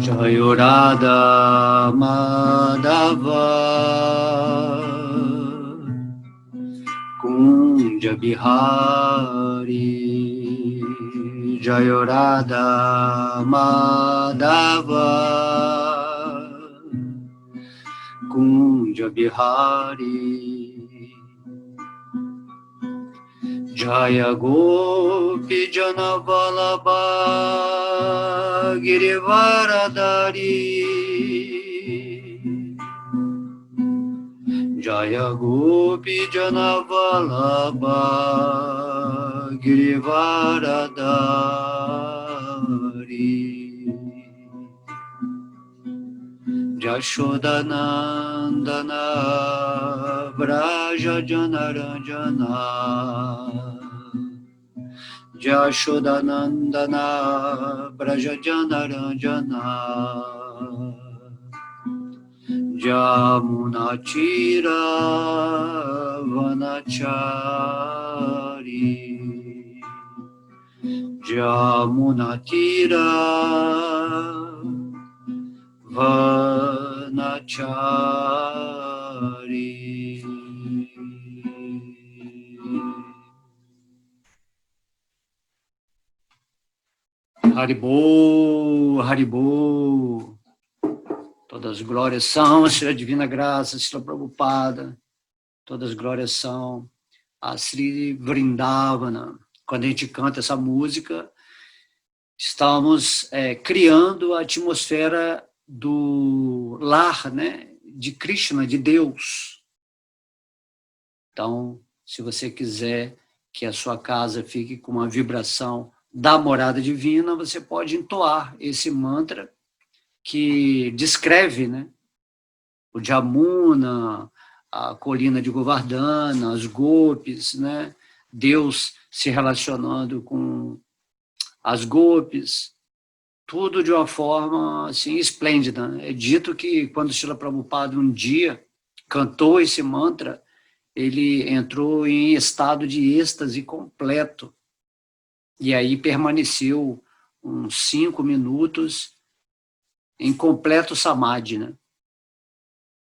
Jayo Radha Madhava Kunja Bihari Jayo Radha Madhava Kunja Bihari Jaya Gopi Jana Vallabha Girivaradari Jaya Gopi Jana Vallabha Girivaradari Jashodanandana Vraja Janaranjana Jashodanandana Vraja Janaranjana Jamunatira Vanachari Jamunatira Vanachari. Haribol, Haribol. Todas as glórias são a Sri Divina Graça, Srila Prabhupada. Todas as glórias são a Sri Vrindavana. Quando a gente canta essa música, estamos criando a atmosfera do lar, né, de Krishna, de Deus. Então, se você quiser que a sua casa fique com uma vibração da morada divina, você pode entoar esse mantra que descreve, né, o Jamuna, a colina de Govardhana, as gopis, né, Deus se relacionando com as gopis, tudo de uma forma assim, esplêndida. É dito que quando Srila Prabhupada um dia cantou esse mantra, ele entrou em estado de êxtase completo. E aí permaneceu uns 5 minutos em completo samadhi, né?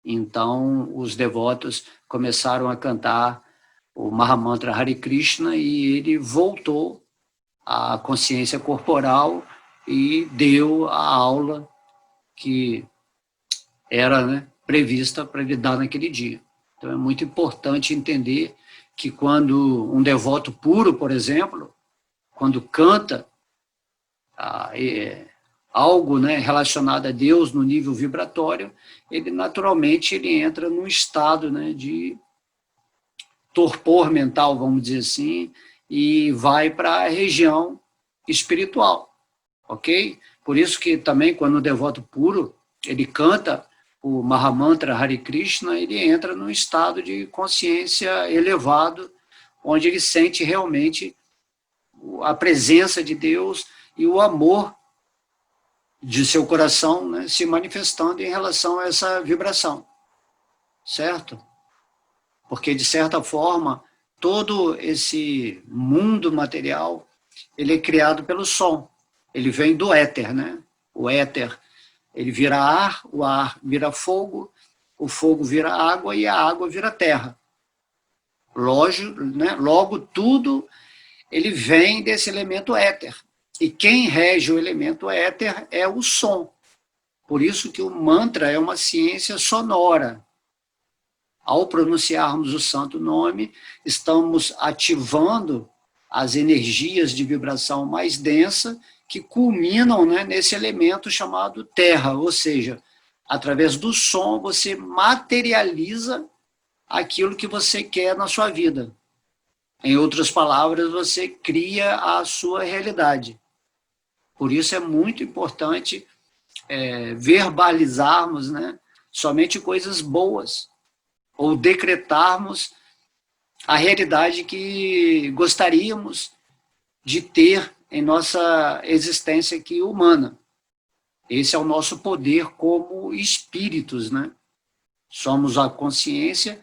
Então, os devotos começaram a cantar o Mahamantra Hare Krishna e ele voltou à consciência corporal e deu a aula que era, né, prevista para ele dar naquele dia. Então é muito importante entender que quando um devoto puro, por exemplo, quando canta algo, né, relacionado a Deus no nível vibratório, ele naturalmente ele entra num estado, né, de torpor mental, vamos dizer assim, e vai para a região espiritual. Ok? Por isso que também, quando o devoto puro, ele canta o Mahamantra Hare Krishna, ele entra num estado de consciência elevado, onde ele sente realmente a presença de Deus e o amor de seu coração, né, se manifestando em relação a essa vibração. Certo? Porque, de certa forma, todo esse mundo material, ele é criado pelo som. Ele vem do éter, né? O éter, ele vira ar, o ar vira fogo, o fogo vira água e a água vira terra. Lógico, né? Logo, tudo ele vem desse elemento éter. E quem rege o elemento éter é o som. Por isso que o mantra é uma ciência sonora. Ao pronunciarmos o santo nome, estamos ativando as energias de vibração mais densa que culminam, né, nesse elemento chamado terra, ou seja, através do som você materializa aquilo que você quer na sua vida. Em outras palavras, você cria a sua realidade. Por isso é muito importante verbalizarmos, né, somente coisas boas, ou decretarmos a realidade que gostaríamos de ter em nossa existência aqui humana. Esse é o nosso poder como espíritos, né? Somos a consciência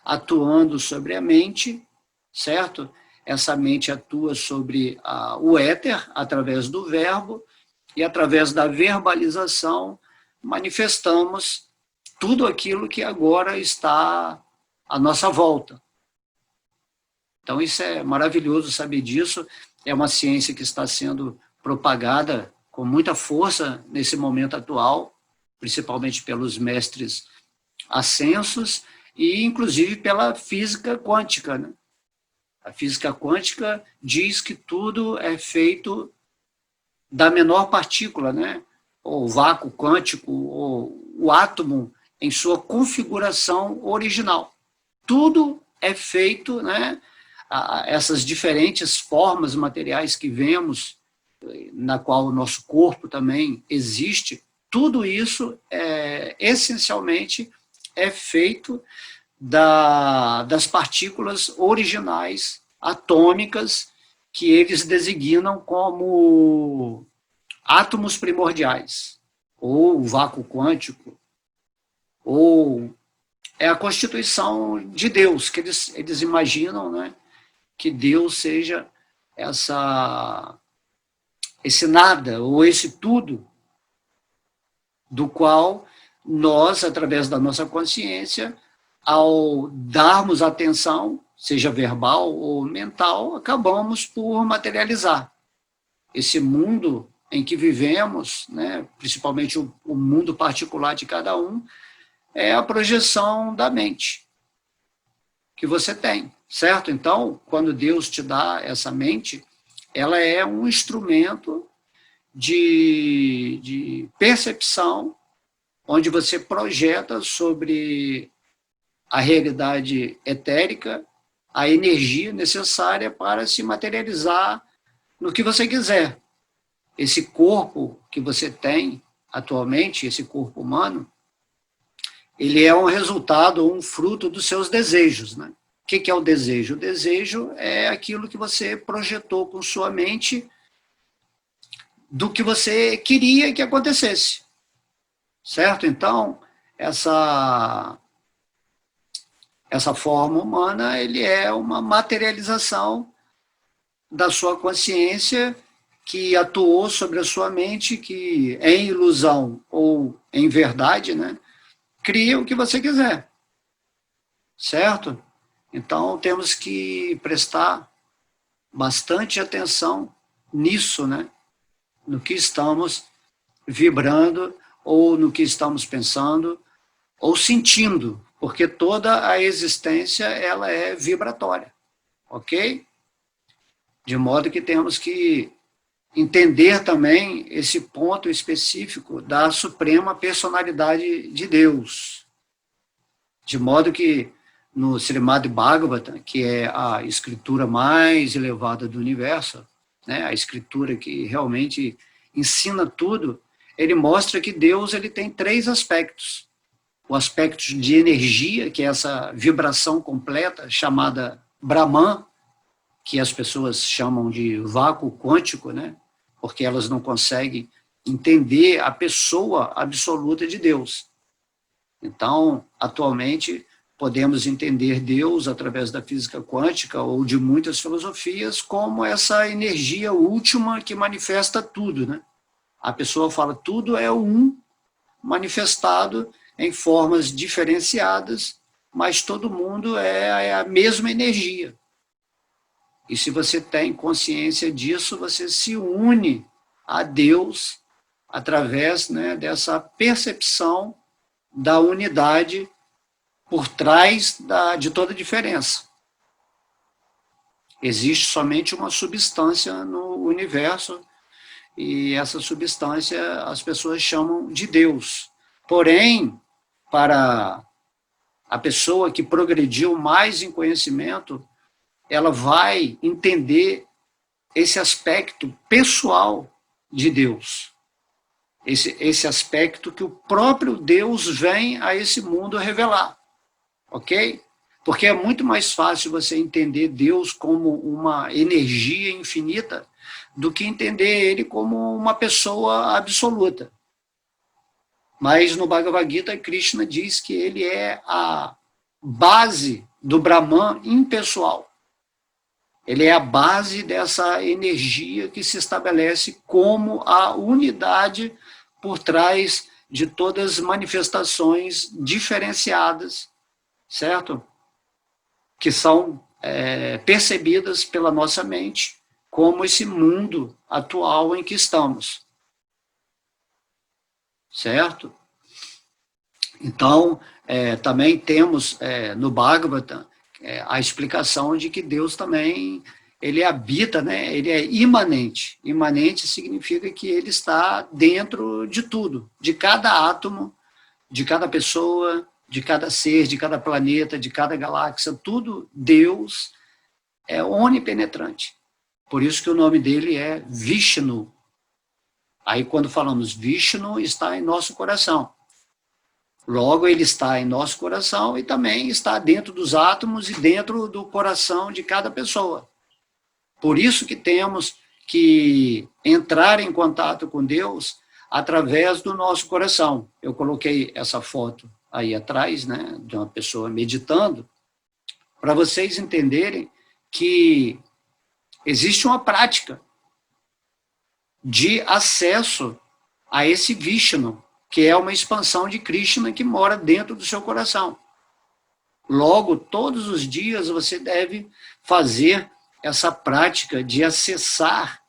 atuando sobre a mente, certo? Essa mente atua sobre o éter, através do verbo, e através da verbalização manifestamos tudo aquilo que agora está à nossa volta. Então isso é maravilhoso saber disso, é uma ciência que está sendo propagada com muita força nesse momento atual, principalmente pelos mestres ascensos e inclusive pela física quântica, né? A física quântica diz que tudo é feito da menor partícula, né? O vácuo quântico, ou o átomo em sua configuração original. Tudo é feito, né? Essas diferentes formas materiais que vemos, na qual o nosso corpo também existe, tudo isso essencialmente é feito das partículas originais atômicas que eles designam como átomos primordiais, ou vácuo quântico, ou é a constituição de Deus, que eles imaginam, né, que Deus seja esse nada, ou esse tudo, do qual nós, através da nossa consciência, ao darmos atenção, seja verbal ou mental, acabamos por materializar. Esse mundo em que vivemos, né, principalmente o mundo particular de cada um, é a projeção da mente que você tem, certo? Então, quando Deus te dá essa mente, ela é um instrumento de percepção, onde você projeta sobre a realidade etérica a energia necessária para se materializar no que você quiser. Esse corpo que você tem atualmente, esse corpo humano, ele é um resultado, um fruto dos seus desejos, né? O que é o desejo? O desejo é aquilo que você projetou com sua mente do que você queria que acontecesse, certo? Então, essa forma humana, ele é uma materialização da sua consciência que atuou sobre a sua mente, que em ilusão ou em verdade, né, cria o que você quiser, certo? Então, temos que prestar bastante atenção nisso, né, no que estamos vibrando, ou no que estamos pensando, ou sentindo, porque toda a existência ela é vibratória, ok? De modo que temos que entender também esse ponto específico da suprema personalidade de Deus. De modo que no Srimad Bhagavatam, que é a escritura mais elevada do universo, né, a escritura que realmente ensina tudo, ele mostra que Deus ele tem 3 aspectos. O aspecto de energia, que é essa vibração completa, chamada Brahman, que as pessoas chamam de vácuo quântico, né? Porque elas não conseguem entender a pessoa absoluta de Deus. Então, atualmente, podemos entender Deus através da física quântica ou de muitas filosofias como essa energia última que manifesta tudo, né? A pessoa fala, tudo é um manifestado em formas diferenciadas, mas todo mundo é a mesma energia. E se você tem consciência disso, você se une a Deus através, né, dessa percepção da unidade por trás de toda diferença. Existe somente uma substância no universo, e essa substância as pessoas chamam de Deus. Porém, para a pessoa que progrediu mais em conhecimento, ela vai entender esse aspecto pessoal de Deus. Esse aspecto que o próprio Deus vem a esse mundo revelar. Ok? Porque é muito mais fácil você entender Deus como uma energia infinita do que entender ele como uma pessoa absoluta. Mas no Bhagavad Gita, Krishna diz que ele é a base do Brahman impessoal. Ele é a base dessa energia que se estabelece como a unidade por trás de todas as manifestações diferenciadas, certo? Que são percebidas pela nossa mente como esse mundo atual em que estamos, certo? Então, também temos no Bhagavatam a explicação de que Deus também ele habita, né? Ele é imanente. Imanente significa que ele está dentro de tudo, de cada átomo, de cada pessoa, de cada ser, de cada planeta, de cada galáxia, tudo Deus é onipenetrante. Por isso que o nome dele é Vishnu. Aí quando falamos Vishnu, está em nosso coração. Logo, ele está em nosso coração e também está dentro dos átomos e dentro do coração de cada pessoa. Por isso que temos que entrar em contato com Deus através do nosso coração. Eu coloquei essa foto aí atrás, né, de uma pessoa meditando, para vocês entenderem que existe uma prática de acesso a esse Vishnu, que é uma expansão de Krishna que mora dentro do seu coração. Logo, todos os dias você deve fazer essa prática de acessar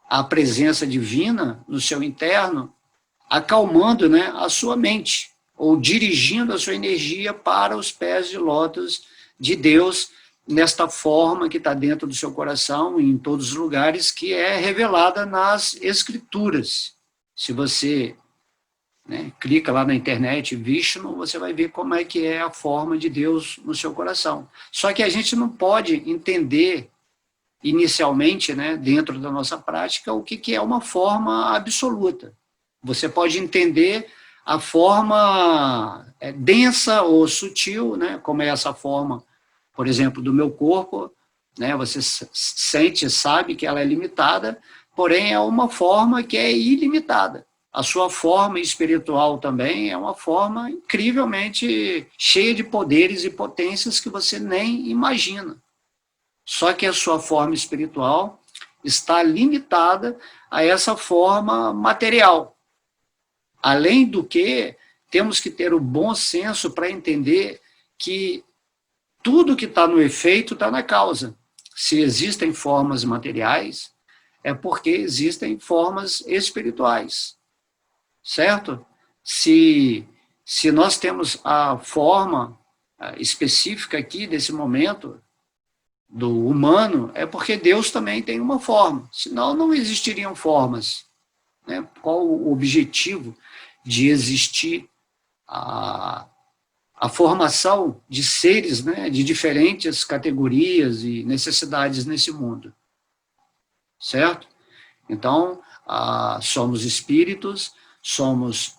a presença divina no seu interno, acalmando, né, a sua mente, ou dirigindo a sua energia para os pés de lótus de Deus, nesta forma que está dentro do seu coração, em todos os lugares, que é revelada nas Escrituras. Se você clica lá na internet, Vishnu, você vai ver como é que é a forma de Deus no seu coração. Só que a gente não pode entender inicialmente, né, dentro da nossa prática, o que é uma forma absoluta. Você pode entender a forma densa ou sutil, né, como é essa forma, por exemplo, do meu corpo, né, você sente, sabe que ela é limitada, porém é uma forma que é ilimitada. A sua forma espiritual também é uma forma incrivelmente cheia de poderes e potências que você nem imagina. Só que a sua forma espiritual está limitada a essa forma material. Além do que, temos que ter o bom senso para entender que tudo que está no efeito está na causa. Se existem formas materiais, é porque existem formas espirituais. Certo? Se nós temos a forma específica aqui, desse momento, do humano, é porque Deus também tem uma forma, senão não existiriam formas. Né? Qual o objetivo de existir a formação de seres, né, de diferentes categorias e necessidades nesse mundo? Certo? Então, somos espíritos, somos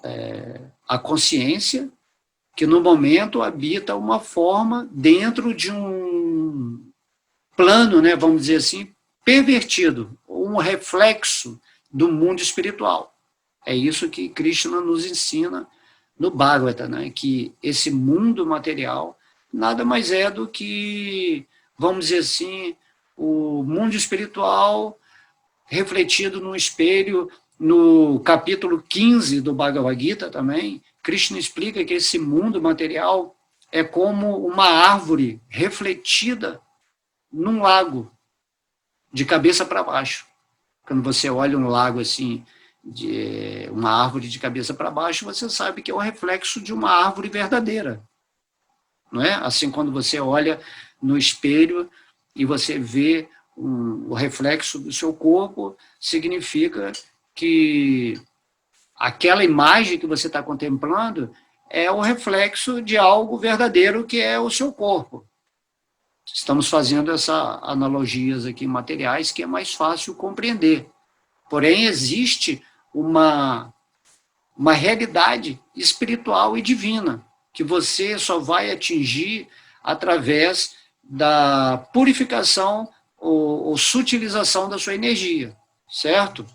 a consciência, que no momento habita uma forma dentro de um plano, né, vamos dizer assim, pervertido, um reflexo do mundo espiritual. É isso que Krishna nos ensina no Bhagavata, né, que esse mundo material nada mais é do que, vamos dizer assim, o mundo espiritual refletido num espelho. No capítulo 15 do Bhagavad Gita também, Krishna explica que esse mundo material é como uma árvore refletida num lago, de cabeça para baixo. Quando você olha um lago assim, de uma árvore de cabeça para baixo, você sabe que é o reflexo de uma árvore verdadeira. Não é? Assim, quando você olha no espelho e você vê o reflexo do seu corpo, significa que aquela imagem que você está contemplando é o reflexo de algo verdadeiro, que é o seu corpo. Estamos fazendo essas analogias aqui materiais, que é mais fácil compreender. Porém, existe uma realidade espiritual e divina, que você só vai atingir através da purificação ou sutilização da sua energia, certo?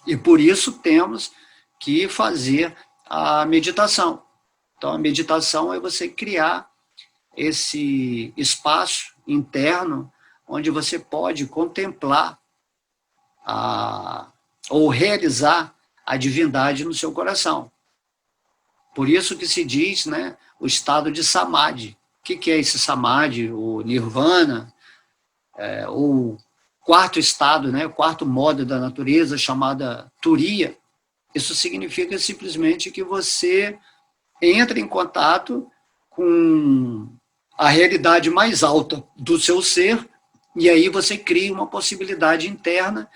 E por isso temos que fazer a meditação. Então, a meditação é você criar esse espaço interno onde você pode contemplar ou realizar a divindade no seu coração. Por isso que se diz, né, o estado de samadhi. O que é esse samadhi, o nirvana, o quarto estado, né, o quarto modo da natureza, chamada turiya? Isso significa simplesmente que você entra em contato com a realidade mais alta do seu ser, e aí você cria uma possibilidade interna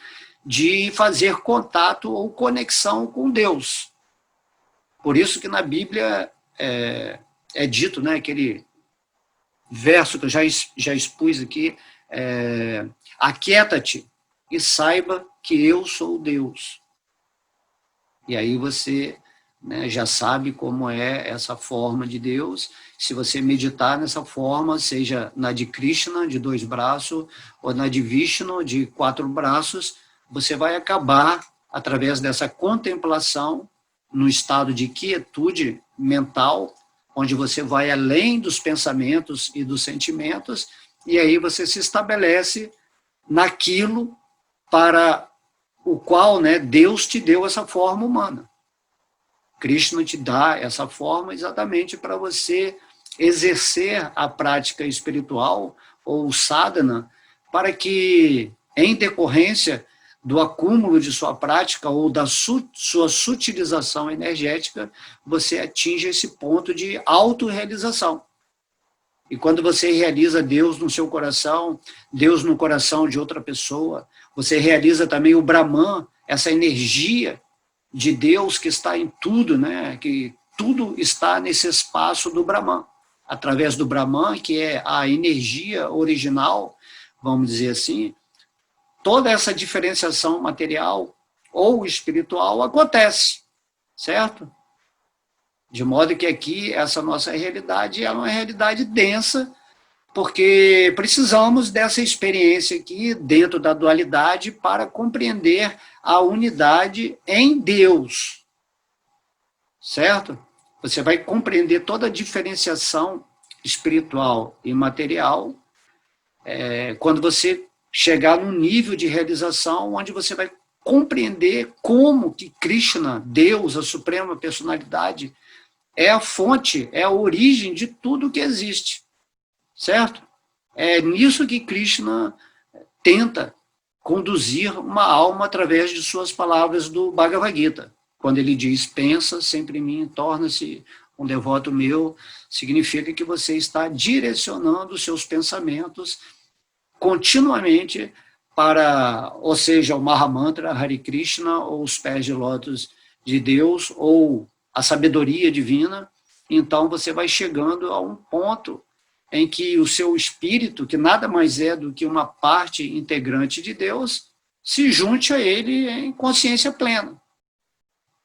de fazer contato ou conexão com Deus. Por isso que na Bíblia é dito, né, aquele verso que eu já expus aqui, aquieta-te e saiba que eu sou Deus. E aí você, né, já sabe como é essa forma de Deus. Se você meditar nessa forma, seja na de Krishna, de 2 braços, ou na de Vishnu, de 4 braços, você vai acabar, através dessa contemplação, no estado de quietude mental, onde você vai além dos pensamentos e dos sentimentos, e aí você se estabelece naquilo para o qual, né, Deus te deu essa forma humana. Krishna te dá essa forma exatamente para você exercer a prática espiritual ou sadhana, para que, em decorrência do acúmulo de sua prática ou da sua sutilização energética, você atinja esse ponto de autorrealização. E quando você realiza Deus no seu coração, Deus no coração de outra pessoa, você realiza também o Brahman, essa energia de Deus que está em tudo, né? Que tudo está nesse espaço do Brahman. Através do Brahman, que é a energia original, vamos dizer assim, toda essa diferenciação material ou espiritual acontece, certo? De modo que aqui, essa nossa realidade é uma realidade densa, porque precisamos dessa experiência aqui, dentro da dualidade, para compreender a unidade em Deus, certo? Você vai compreender toda a diferenciação espiritual e material quando você chegar num nível de realização onde você vai compreender como que Krishna, Deus, a suprema personalidade, é a fonte, é a origem de tudo que existe, certo? É nisso que Krishna tenta conduzir uma alma através de suas palavras do Bhagavad Gita. Quando ele diz, pensa sempre em mim, torna-se um devoto meu, significa que você está direcionando os seus pensamentos continuamente para, ou seja, o Mahamantra, Hare Krishna, ou os pés de lótus de Deus, ou a sabedoria divina. Então você vai chegando a um ponto em que o seu espírito, que nada mais é do que uma parte integrante de Deus, se junte a ele em consciência plena.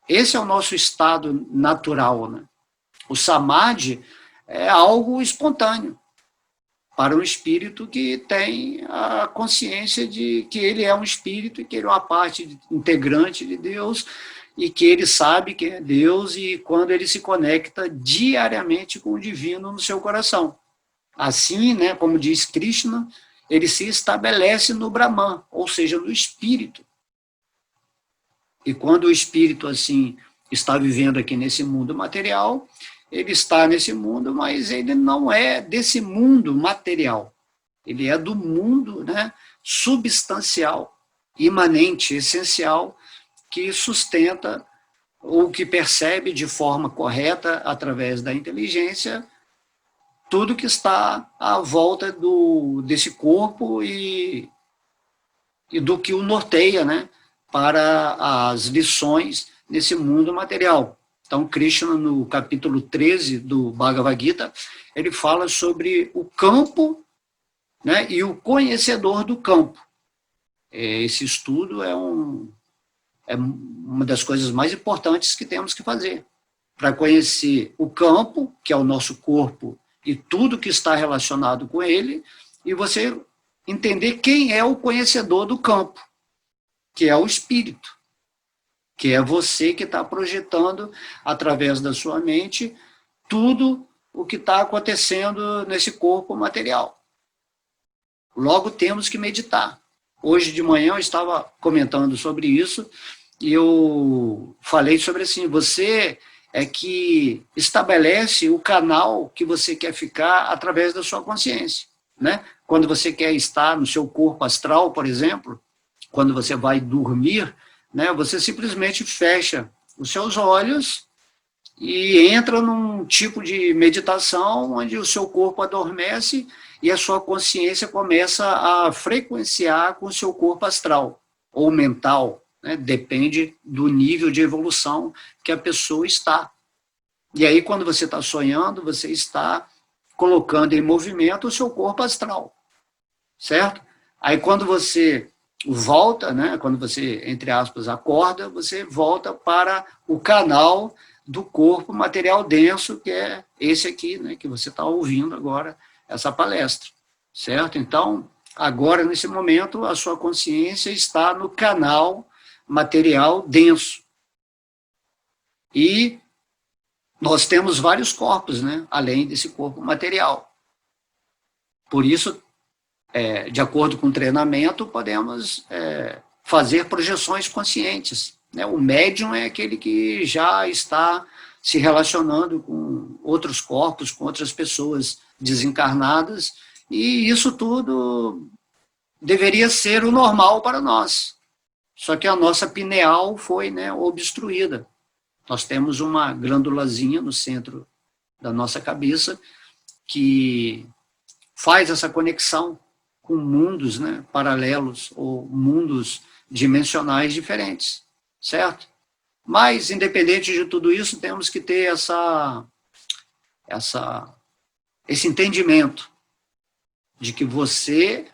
Esse é o nosso estado natural, né? O samadhi é algo espontâneo para um espírito que tem a consciência de que ele é um espírito e que ele é uma parte integrante de Deus e que ele sabe quem é Deus e quando ele se conecta diariamente com o divino no seu coração. Assim, né, como diz Krishna, ele se estabelece no Brahman, ou seja, no espírito. E quando o espírito, assim, está vivendo aqui nesse mundo material, ele está nesse mundo, mas ele não é desse mundo material. Ele é do mundo, né, substancial, imanente, essencial, que sustenta ou que percebe de forma correta, através da inteligência, tudo que está à volta desse corpo e do que o norteia, né, para as lições nesse mundo material. Então, Krishna, no capítulo 13 do Bhagavad Gita, ele fala sobre o campo, né, e o conhecedor do campo. Esse estudo é uma das coisas mais importantes que temos que fazer, para conhecer o campo, que é o nosso corpo, e tudo que está relacionado com ele, e você entender quem é o conhecedor do campo, que é o espírito, que é você que está projetando, através da sua mente, tudo o que está acontecendo nesse corpo material. Logo, temos que meditar. Hoje de manhã eu estava comentando sobre isso e eu falei sobre assim, você é que estabelece o canal que você quer ficar através da sua consciência, né? Quando você quer estar no seu corpo astral, por exemplo, quando você vai dormir, né, você simplesmente fecha os seus olhos e entra num tipo de meditação onde o seu corpo adormece e a sua consciência começa a frequenciar com o seu corpo astral ou mental, né? Depende do nível de evolução que a pessoa está. E aí, quando você está sonhando, você está colocando em movimento o seu corpo astral, certo? Aí, quando você volta, né, quando você, entre aspas, acorda, você volta para o canal do corpo material denso, que é esse aqui, né, que você está ouvindo agora, essa palestra, certo? Então, agora, nesse momento, a sua consciência está no canal material denso. E nós temos vários corpos, né, além desse corpo material. Por isso, de acordo com o treinamento, podemos fazer projeções conscientes. Né? O médium é aquele que já está se relacionando com outros corpos, com outras pessoas desencarnadas, e isso tudo deveria ser o normal para nós. Só que a nossa pineal foi, né, obstruída. Nós temos uma glândulazinha no centro da nossa cabeça que faz essa conexão com mundos, né, paralelos ou mundos dimensionais diferentes, certo? Mas, independente de tudo isso, temos que ter esse entendimento de que você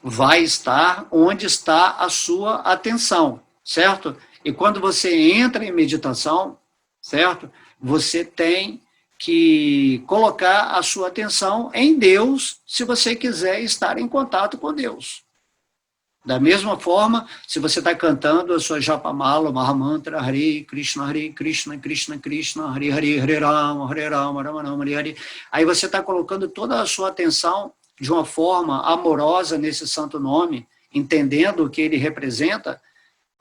vai estar onde está a sua atenção, certo? E quando você entra em meditação, certo? Você tem que colocar a sua atenção em Deus, se você quiser estar em contato com Deus. Da mesma forma, se você está cantando a sua Japamala, Mahamantra, Hare Krishna, Krishna Krishna, Hare Hare, Hare Rama, Rama Rama, Hare Hare, aí você está colocando toda a sua atenção de uma forma amorosa nesse santo nome, entendendo o que ele representa,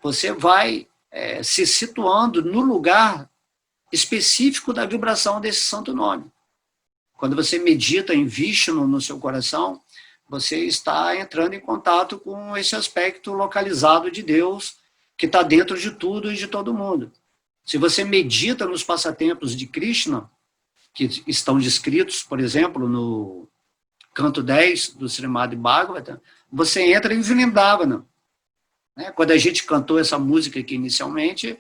você vai se situando no lugar específico da vibração desse santo nome. Quando você medita em Vishnu no seu coração, você está entrando em contato com esse aspecto localizado de Deus, que está dentro de tudo e de todo mundo. Se você medita nos passatempos de Krishna, que estão descritos, por exemplo, no canto 10 do Srimad Bhagavatam, você entra em Vrindavana. Quando a gente cantou essa música aqui inicialmente,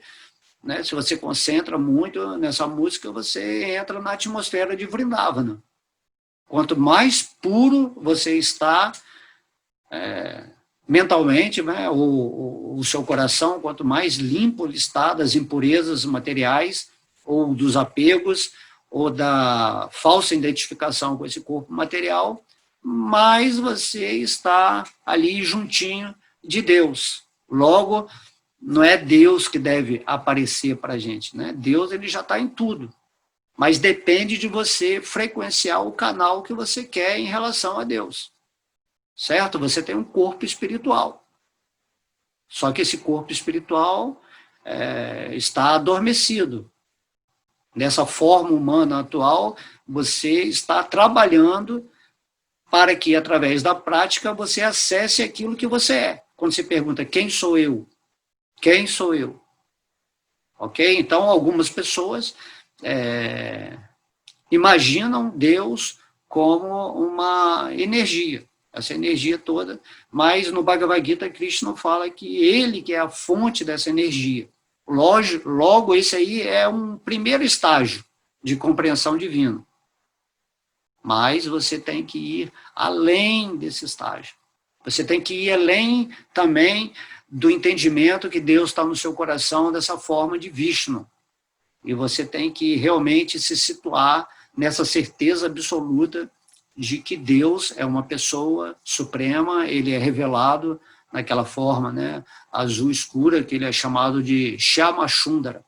né, se você concentra muito nessa música, você entra na atmosfera de Vrindavana. Quanto mais puro você está mentalmente, né, o seu coração, quanto mais limpo ele está das impurezas materiais, ou dos apegos, ou da falsa identificação com esse corpo material, mais você está ali juntinho de Deus. Logo, não é Deus que deve aparecer para a gente, né? Deus ele já está em tudo, mas depende de você frequenciar o canal que você quer em relação a Deus, certo? Você tem um corpo espiritual, só que esse corpo espiritual está adormecido. Nessa forma humana atual, você está trabalhando para que, através da prática, você acesse aquilo que você é. Quando você pergunta, quem sou eu? Quem sou eu? Ok? Então, algumas pessoas imaginam Deus como uma energia, essa energia toda, mas no Bhagavad Gita, Krishna fala que ele que é a fonte dessa energia. Logo, esse aí é um primeiro estágio de compreensão divina. Mas você tem que ir além desse estágio. Você tem que ir além também do entendimento que Deus está no seu coração dessa forma de Vishnu. E você tem que realmente se situar nessa certeza absoluta de que Deus é uma pessoa suprema, ele é revelado naquela forma, né, azul escura, que ele é chamado de Shama Sundara,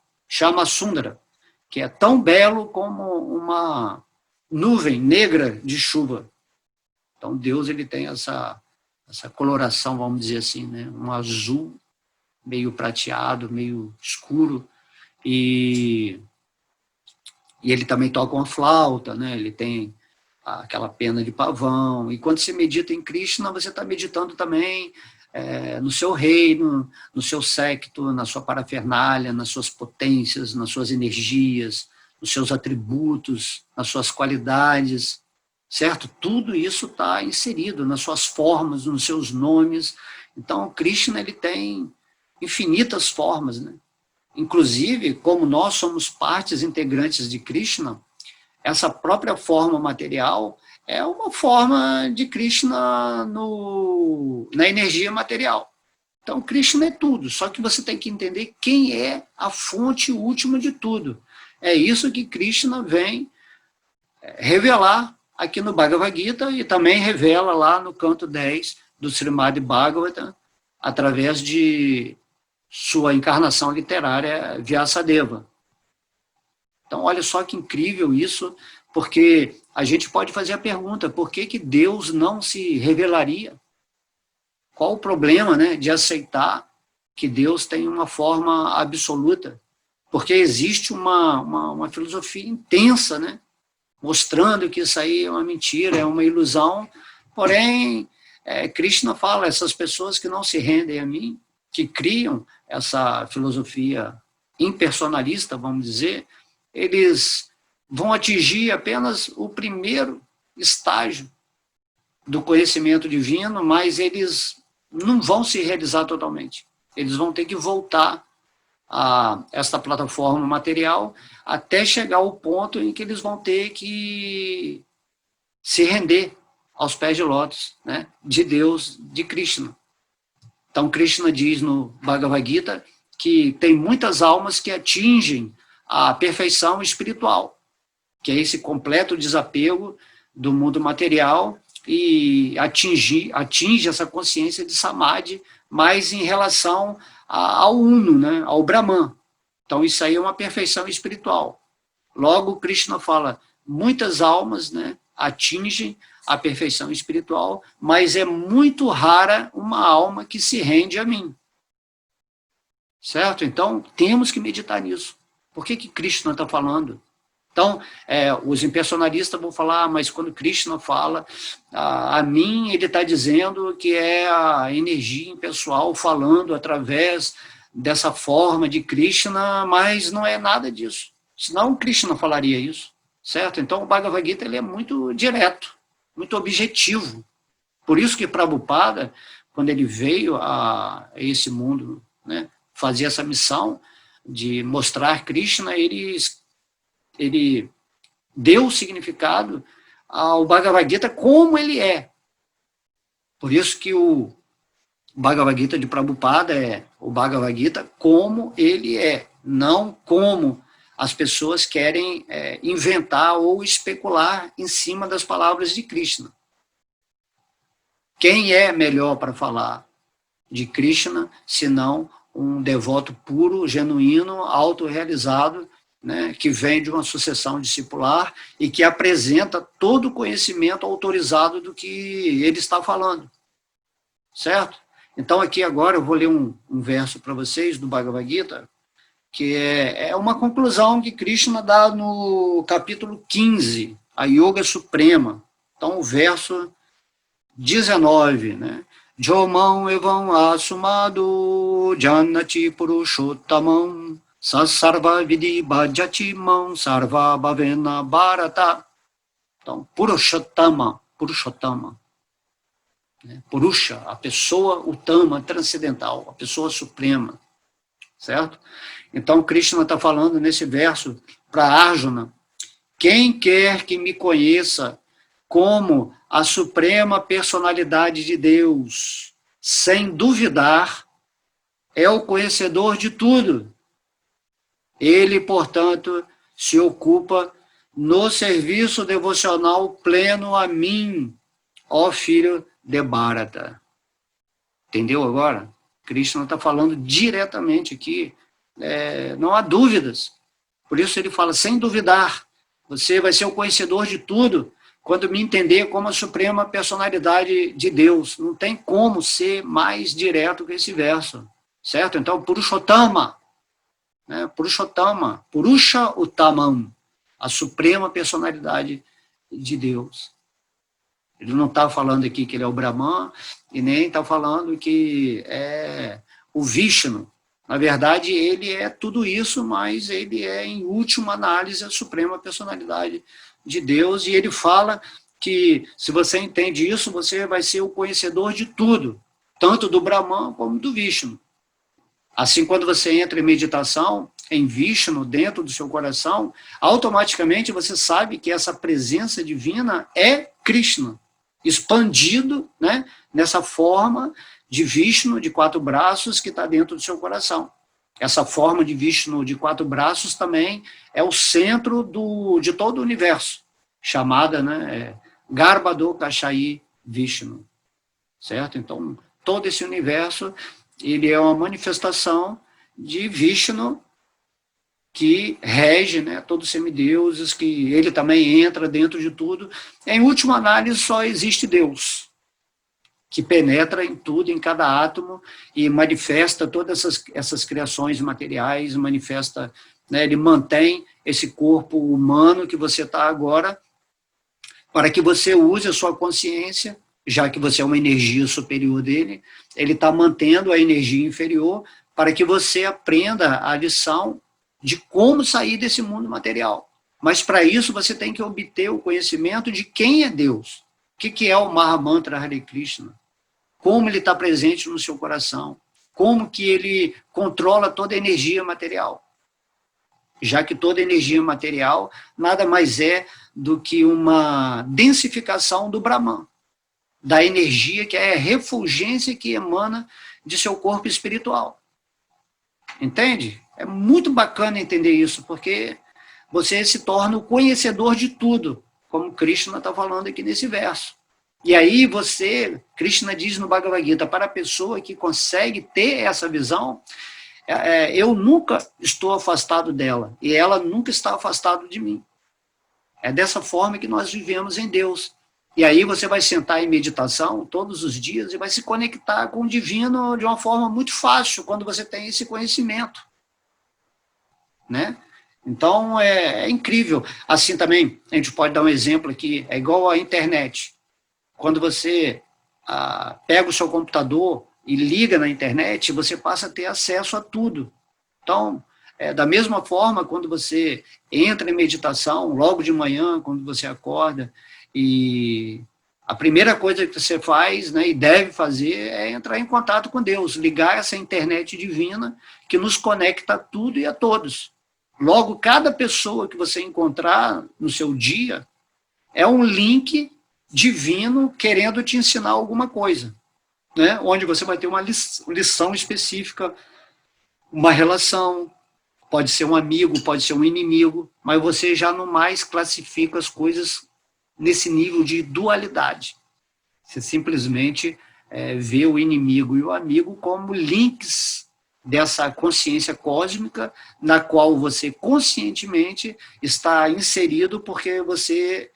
que é tão belo como uma nuvem negra de chuva. Então, Deus ele tem essa coloração, vamos dizer assim, né? Um azul meio prateado, meio escuro, e ele também toca uma flauta, né? Ele tem aquela pena de pavão, e quando você medita em Krishna, você está meditando também no seu reino, no seu séquito, na sua parafernália, nas suas potências, nas suas energias, nos seus atributos, nas suas qualidades, certo? Tudo isso está inserido nas suas formas, nos seus nomes. Então, Krishna ele tem infinitas formas, né? Inclusive, como nós somos partes integrantes de Krishna, essa própria forma material é uma forma de Krishna na energia material. Então, Krishna é tudo, só que você tem que entender quem é a fonte última de tudo. É isso que Krishna vem revelar aqui no Bhagavad Gita e também revela lá no canto 10 do Srimad Bhagavatam, através de sua encarnação literária Vyasadeva. Então, olha só que incrível isso, porque a gente pode fazer a pergunta, por que Deus não se revelaria? Qual o problema, né, de aceitar que Deus tem uma forma absoluta? Porque existe uma filosofia intensa, né, mostrando que isso aí é uma mentira, é uma ilusão, porém, Krishna fala, essas pessoas que não se rendem a mim, que criam essa filosofia impersonalista, vamos dizer, eles vão atingir apenas o primeiro estágio do conhecimento divino, mas eles não vão se realizar totalmente. Eles vão ter que voltar a esta plataforma material até chegar ao ponto em que eles vão ter que se render aos pés de lótus, né, de Deus, de Krishna. Então, Krishna diz no Bhagavad Gita que tem muitas almas que atingem a perfeição espiritual, que é esse completo desapego do mundo material e atinge essa consciência de Samadhi, mas em relação ao Uno, né, ao Brahman. Então, isso aí é uma perfeição espiritual. Logo, Krishna fala, muitas almas, né, atingem a perfeição espiritual, mas é muito rara uma alma que se rende a mim. Certo? Então, temos que meditar nisso. Por que Krishna está falando? Então, os impersonalistas vão falar, mas quando Krishna fala, a mim ele está dizendo que é a energia impessoal falando através dessa forma de Krishna, mas não é nada disso. Senão Krishna falaria isso, certo? Então, o Bhagavad Gita ele é muito direto, muito objetivo. Por isso que Prabhupada, quando ele veio a esse mundo, né, fazer essa missão de mostrar Krishna, ele deu o significado ao Bhagavad Gita como ele é. Por isso que o Bhagavad Gita de Prabhupada é o Bhagavad Gita como ele é, não como as pessoas querem inventar ou especular em cima das palavras de Krishna. Quem é melhor para falar de Krishna, senão um devoto puro, genuíno, autorrealizado, né, que vem de uma sucessão discipular e que apresenta todo o conhecimento autorizado do que ele está falando. Certo? Então, aqui agora eu vou ler um verso para vocês do Bhagavad Gita, que é uma conclusão que Krishna dá no capítulo 15, a Yoga Suprema. Então, o verso 19, né? Jomam evam asumado jannati purushottamam sasarva vidhi bhajati mam sarva bhavena bharata. Então, purushottama, né? Purusha, a pessoa uttama, transcendental, a pessoa suprema, certo? Então, Krishna está falando nesse verso para Arjuna, quem quer que me conheça como a suprema personalidade de Deus, sem duvidar, é o conhecedor de tudo. Ele, portanto, se ocupa no serviço devocional pleno a mim, ó filho de Bharata. Entendeu agora? Krishna está falando diretamente aqui, não há dúvidas. Por isso ele fala, sem duvidar, você vai ser o conhecedor de tudo, quando me entender como a suprema personalidade de Deus. Não tem como ser mais direto que esse verso, certo? Então, Purushottama, né? Purushottama, Purusha Uttamam, a suprema personalidade de Deus. Ele não está falando aqui que ele é o Brahman, e nem está falando que é o Vishnu. Na verdade, ele é tudo isso, mas ele é, em última análise, a suprema personalidade de Deus, e ele fala que, se você entende isso, você vai ser o conhecedor de tudo, tanto do Brahman como do Vishnu. Assim, quando você entra em meditação, em Vishnu, dentro do seu coração, automaticamente você sabe que essa presença divina é Krishna, expandido, né, nessa forma de Vishnu de 4 braços que está dentro do seu coração. Essa forma de Vishnu de 4 braços também é o centro de todo o universo, chamada, né, Garbhado Kashayi Vishnu, certo? Então, todo esse universo, ele é uma manifestação de Vishnu, que rege, né, todos os semideuses, que ele também entra dentro de tudo. Em última análise, só existe Deus, que penetra em tudo, em cada átomo, e manifesta todas essas criações materiais, manifesta, né, ele mantém esse corpo humano que você está agora, para que você use a sua consciência, já que você é uma energia superior dele, ele está mantendo a energia inferior, para que você aprenda a lição de como sair desse mundo material. Mas, para isso, você tem que obter o conhecimento de quem é Deus. O que é o Mahamantra Hare Krishna? Como ele está presente no seu coração? Como que ele controla toda a energia material? Já que toda energia material nada mais é do que uma densificação do Brahman, da energia que é a refulgência que emana de seu corpo espiritual. Entende? É muito bacana entender isso, porque você se torna o conhecedor de tudo, como Krishna está falando aqui nesse verso. E aí você, Krishna diz no Bhagavad Gita, para a pessoa que consegue ter essa visão, eu nunca estou afastado dela, e ela nunca está afastada de mim. É dessa forma que nós vivemos em Deus. E aí você vai sentar em meditação todos os dias e vai se conectar com o divino de uma forma muito fácil, quando você tem esse conhecimento, né? Então, é incrível. Assim também, a gente pode dar um exemplo aqui, é igual à internet. Quando você pega o seu computador e liga na internet, você passa a ter acesso a tudo. Então, da mesma forma, quando você entra em meditação, logo de manhã, quando você acorda, e a primeira coisa que você faz, né, e deve fazer, é entrar em contato com Deus, ligar essa internet divina que nos conecta a tudo e a todos. Logo, cada pessoa que você encontrar no seu dia é um link divino querendo te ensinar alguma coisa, né? Onde você vai ter uma lição específica, uma relação, pode ser um amigo, pode ser um inimigo, mas você já não mais classifica as coisas nesse nível de dualidade. Você simplesmente vê o inimigo e o amigo como links dessa consciência cósmica, na qual você conscientemente está inserido, porque você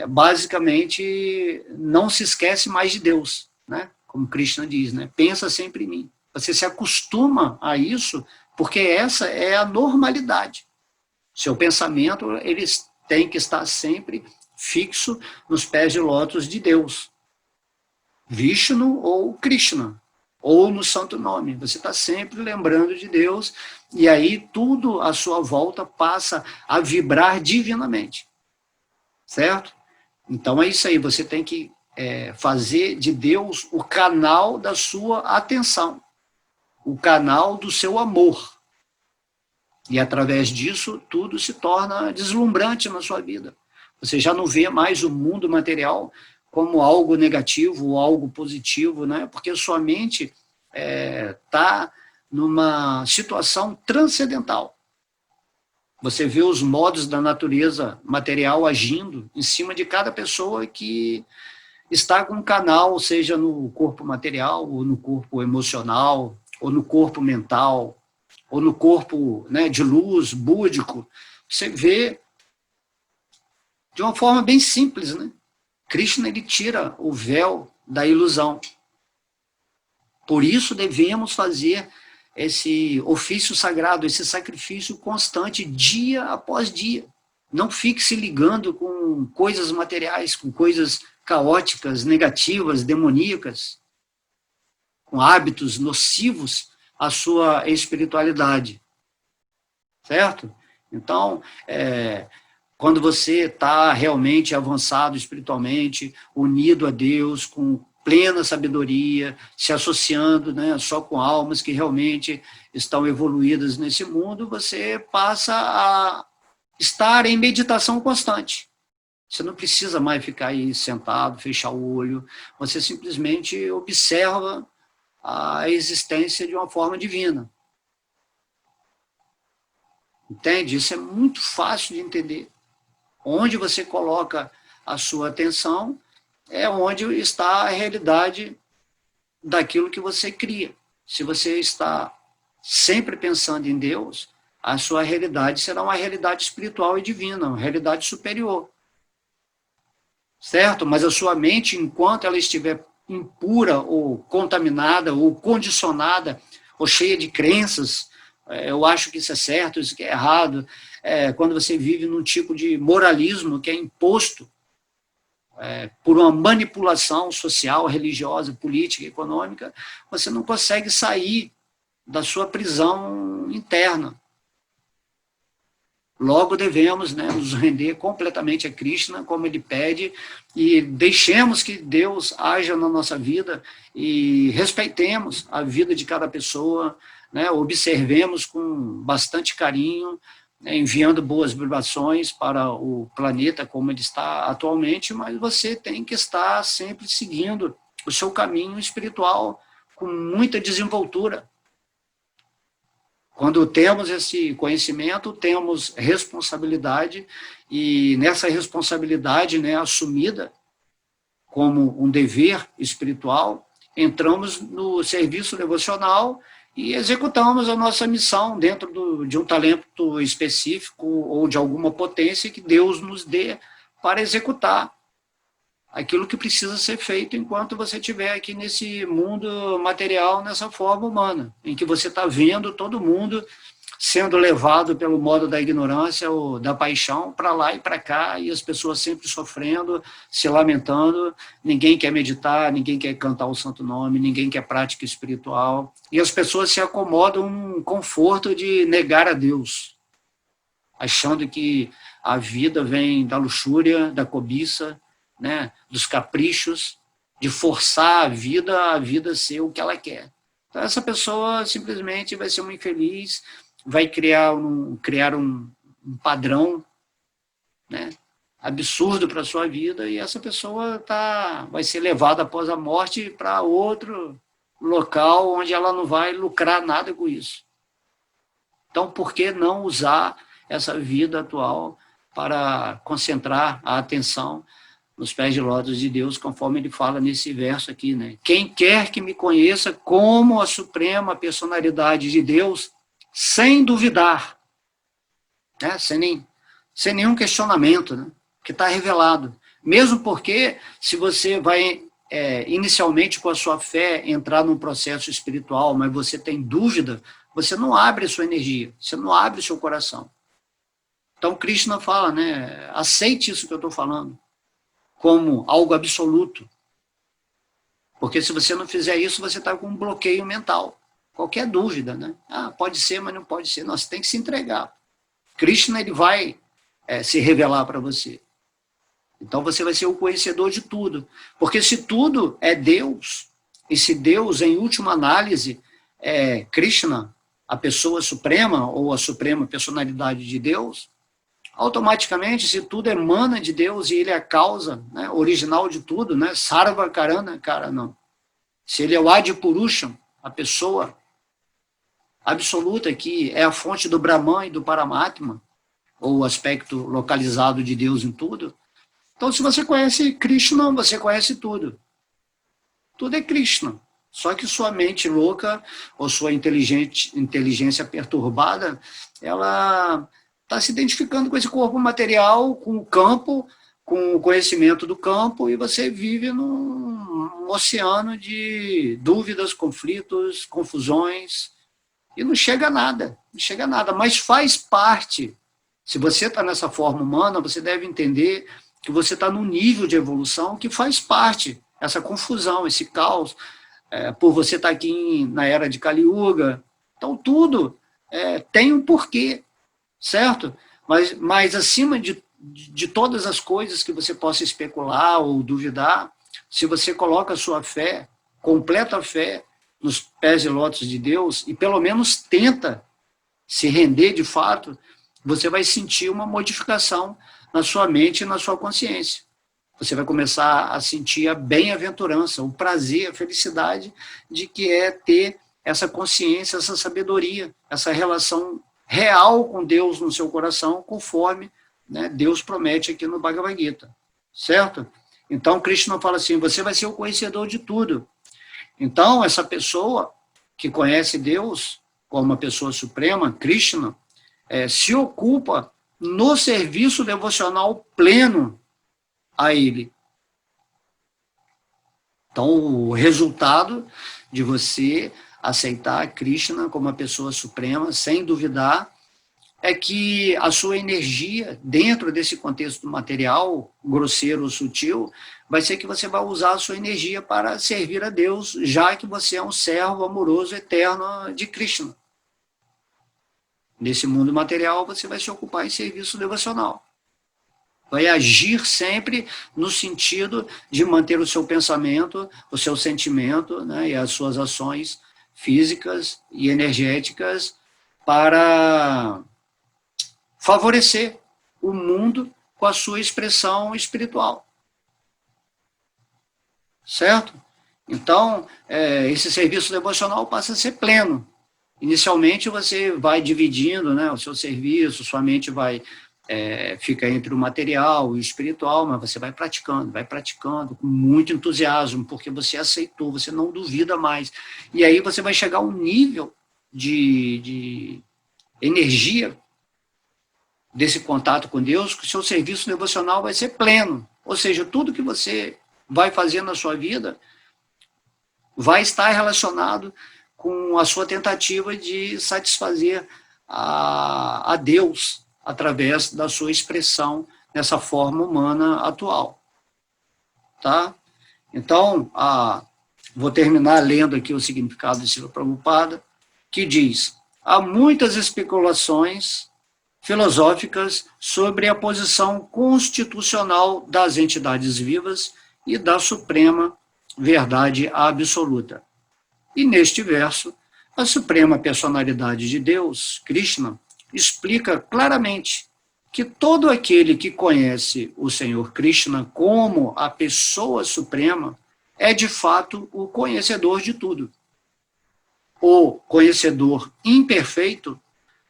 basicamente não se esquece mais de Deus, né? Como Krishna diz, né? Pensa sempre em mim. Você se acostuma a isso, porque essa é a normalidade. Seu pensamento, ele tem que estar sempre fixo nos pés de lótus de Deus, Vishnu ou Krishna, ou no santo nome. Você está sempre lembrando de Deus, e aí tudo à sua volta passa a vibrar divinamente, certo? Então é isso aí, você tem que fazer de Deus o canal da sua atenção, o canal do seu amor. E através disso, tudo se torna deslumbrante na sua vida. Você já não vê mais o mundo material como algo negativo ou algo positivo, né? Porque sua mente está numa situação transcendental. Você vê os modos da natureza material agindo em cima de cada pessoa que está com um canal, seja no corpo material, ou no corpo emocional, ou no corpo mental, ou no corpo, né, de luz, búdico. Você vê de uma forma bem simples, né? Krishna, ele tira o véu da ilusão. Por isso devemos fazer esse ofício sagrado, esse sacrifício constante, dia após dia. Não fique se ligando com coisas materiais, com coisas caóticas, negativas, demoníacas, com hábitos nocivos à sua espiritualidade. Certo? Então, quando você está realmente avançado espiritualmente, unido a Deus, com plena sabedoria, se associando, né, só com almas que realmente estão evoluídas nesse mundo, você passa a estar em meditação constante. Você não precisa mais ficar aí sentado, fechar o olho, você simplesmente observa a existência de uma forma divina. Entende? Isso é muito fácil de entender. Onde você coloca a sua atenção é onde está a realidade daquilo que você cria. Se você está sempre pensando em Deus, a sua realidade será uma realidade espiritual e divina, uma realidade superior. Certo? Mas a sua mente, enquanto ela estiver impura ou contaminada ou condicionada ou cheia de crenças, eu acho que isso é certo, isso que é errado, quando você vive num tipo de moralismo que é imposto por uma manipulação social, religiosa, política, econômica, você não consegue sair da sua prisão interna. Logo devemos, né, nos render completamente a Krishna, como ele pede, e deixemos que Deus haja na nossa vida e respeitemos a vida de cada pessoa, né, observemos com bastante carinho, né, enviando boas vibrações para o planeta como ele está atualmente, mas você tem que estar sempre seguindo o seu caminho espiritual com muita desenvoltura. Quando temos esse conhecimento, temos responsabilidade, e nessa responsabilidade, né, assumida como um dever espiritual, entramos no serviço devocional e executamos a nossa missão dentro de um talento específico ou de alguma potência que Deus nos dê para executar aquilo que precisa ser feito enquanto você estiver aqui nesse mundo material, nessa forma humana, em que você está vendo todo mundo sendo levado pelo modo da ignorância ou da paixão para lá e para cá, e as pessoas sempre sofrendo, se lamentando, ninguém quer meditar, ninguém quer cantar o santo nome, ninguém quer prática espiritual, e as pessoas se acomodam num conforto de negar a Deus, achando que a vida vem da luxúria, da cobiça, né, dos caprichos, de forçar a vida ser o que ela quer. Então, essa pessoa simplesmente vai ser uma infeliz, vai criar um padrão, né, absurdo para a sua vida, e essa pessoa vai ser levada após a morte para outro local onde ela não vai lucrar nada com isso. Então, por que não usar essa vida atual para concentrar a atenção nos pés de lótus de Deus, conforme ele fala nesse verso aqui, né? Quem quer que me conheça como a suprema personalidade de Deus, sem duvidar, né? sem nenhum questionamento, né? Que está revelado. Mesmo porque, se você vai inicialmente com a sua fé entrar num processo espiritual, mas você tem dúvida, você não abre a sua energia, você não abre o seu coração. Então, Krishna fala, né? Aceite isso que eu estou falando como algo absoluto. Porque se você não fizer isso, você está com um bloqueio mental. Qualquer dúvida, né? Pode ser, mas não pode ser. Nós tem que se entregar. Krishna, ele vai se revelar para você. Então você vai ser o conhecedor de tudo. Porque se tudo é Deus, e se Deus, em última análise, é Krishna, a pessoa suprema, ou a suprema personalidade de Deus, automaticamente, se tudo emana de Deus e ele é a causa, né, original de tudo, né, Sarva Karana Karanam. Se ele é o Adi Purusham, a pessoa absoluta que é a fonte do Brahman e do Paramatma, ou o aspecto localizado de Deus em tudo, então se você conhece Krishna, você conhece tudo. Tudo é Krishna. Só que sua mente louca, ou sua inteligência perturbada, ela está se identificando com esse corpo material, com o campo, com o conhecimento do campo, e você vive num oceano de dúvidas, conflitos, confusões, e não chega a nada, não chega a nada, mas faz parte. Se você está nessa forma humana, você deve entender que você está num nível de evolução que faz parte, essa confusão, esse caos, por você estar aqui na era de Kali Yuga. Então, tudo tem um porquê, certo? Mas acima de todas as coisas que você possa especular ou duvidar, se você coloca a sua fé, completa fé, nos pés de lótus de Deus, e pelo menos tenta se render de fato, você vai sentir uma modificação na sua mente e na sua consciência. Você vai começar a sentir a bem-aventurança, o prazer, a felicidade de que é ter essa consciência, essa sabedoria, essa relação real com Deus no seu coração, conforme, né, Deus promete aqui no Bhagavad Gita, certo? Então, Krishna fala assim, você vai ser o conhecedor de tudo. Então, essa pessoa que conhece Deus como uma pessoa suprema, Krishna, se ocupa no serviço devocional pleno a Ele. Então, o resultado de você aceitar Krishna como uma pessoa suprema, sem duvidar, é que a sua energia, dentro desse contexto material, grosseiro ou sutil, vai ser que você vai usar a sua energia para servir a Deus, já que você é um servo amoroso eterno de Krishna. Nesse mundo material, você vai se ocupar em serviço devocional. Vai agir sempre no sentido de manter o seu pensamento, o seu sentimento, né, e as suas ações físicas e energéticas para favorecer o mundo com a sua expressão espiritual. Certo? Então, esse serviço devocional passa a ser pleno. Inicialmente, você vai dividindo, né, o seu serviço, sua mente vai fica entre o material e o espiritual, mas você vai praticando com muito entusiasmo, porque você aceitou, você não duvida mais. E aí você vai chegar a um nível de energia desse contato com Deus, que o seu serviço devocional vai ser pleno. Ou seja, tudo que você vai fazer na sua vida vai estar relacionado com a sua tentativa de satisfazer a Deus através da sua expressão nessa forma humana atual. Tá? Então, vou terminar lendo aqui o significado de Srila Prabhupada, que diz: há muitas especulações filosóficas sobre a posição constitucional das entidades vivas e da suprema verdade absoluta. E neste verso, a suprema personalidade de Deus, Krishna, explica claramente que todo aquele que conhece o Senhor Krishna como a pessoa suprema é de fato o conhecedor de tudo. O conhecedor imperfeito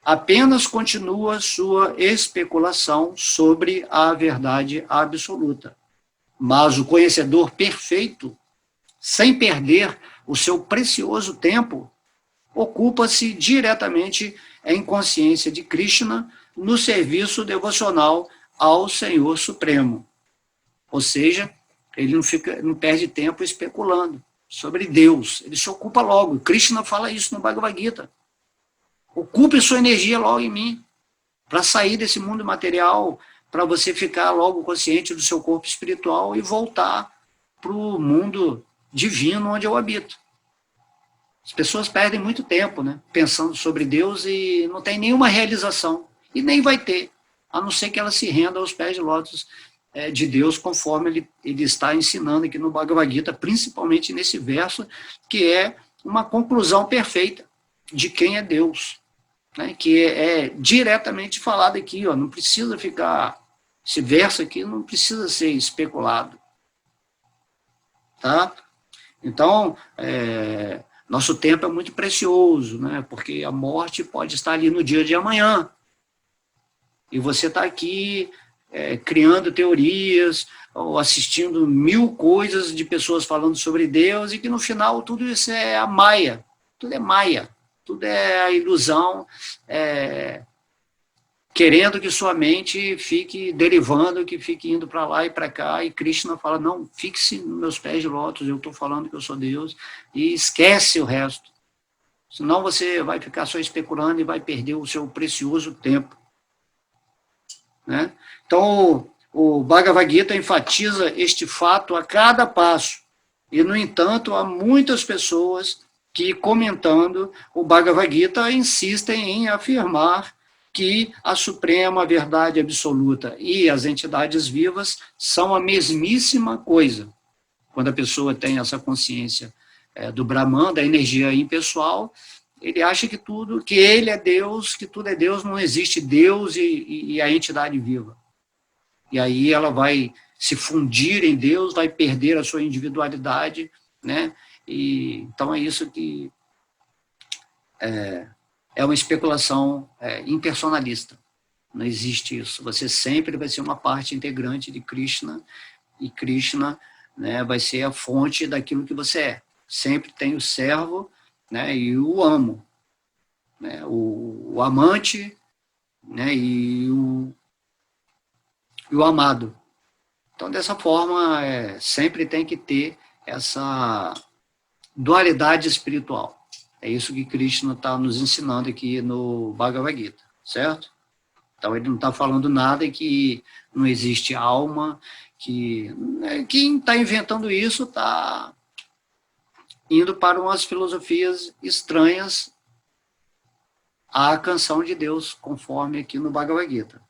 apenas continua sua especulação sobre a verdade absoluta. Mas o conhecedor perfeito, sem perder o seu precioso tempo, ocupa-se diretamente em consciência de Krishna no serviço devocional ao Senhor Supremo. Ou seja, ele não perde tempo especulando sobre Deus, ele se ocupa logo. Krishna fala isso no Bhagavad Gita. Ocupe sua energia logo em mim, para sair desse mundo material, para você ficar logo consciente do seu corpo espiritual e voltar para o mundo divino onde eu habito. As pessoas perdem muito tempo, né, pensando sobre Deus e não tem nenhuma realização. E nem vai ter, a não ser que ela se renda aos pés de lótus de Deus, conforme ele está ensinando aqui no Bhagavad Gita, principalmente nesse verso, que é uma conclusão perfeita de quem é Deus. Né, que é diretamente falado aqui, ó, não precisa ficar, esse verso aqui não precisa ser especulado. Tá? Então, nosso tempo é muito precioso, né, porque a morte pode estar ali no dia de amanhã, e você está aqui criando teorias, ou assistindo 1000 coisas de pessoas falando sobre Deus, e que no final tudo isso é a maia, tudo é maia. Tudo é a ilusão querendo que sua mente fique derivando, que fique indo para lá e para cá, e Krishna fala, não, fixe nos meus pés de lótus, eu estou falando que eu sou Deus, e esquece o resto. Senão você vai ficar só especulando e vai perder o seu precioso tempo. Né? Então, o Bhagavad Gita enfatiza este fato a cada passo. E, no entanto, há muitas pessoas que, comentando o Bhagavad Gita, insistem em afirmar que a suprema verdade absoluta e as entidades vivas são a mesmíssima coisa. Quando a pessoa tem essa consciência do Brahman, da energia impessoal, ele acha que ele é Deus, que tudo é Deus, não existe Deus e a entidade viva. E aí ela vai se fundir em Deus, vai perder a sua individualidade, né? E, então é isso que é uma especulação impersonalista. Não existe isso. Você sempre vai ser uma parte integrante de Krishna, e Krishna, né, vai ser a fonte daquilo que você é. Sempre tem o servo, né, e o amo, né, o amante, né, e o amado. Então, dessa forma, sempre tem que ter essa dualidade espiritual. É isso que Krishna está nos ensinando aqui no Bhagavad Gita, certo? Então, ele não está falando nada que não existe alma, que quem está inventando isso está indo para umas filosofias estranhas à canção de Deus, conforme aqui no Bhagavad Gita.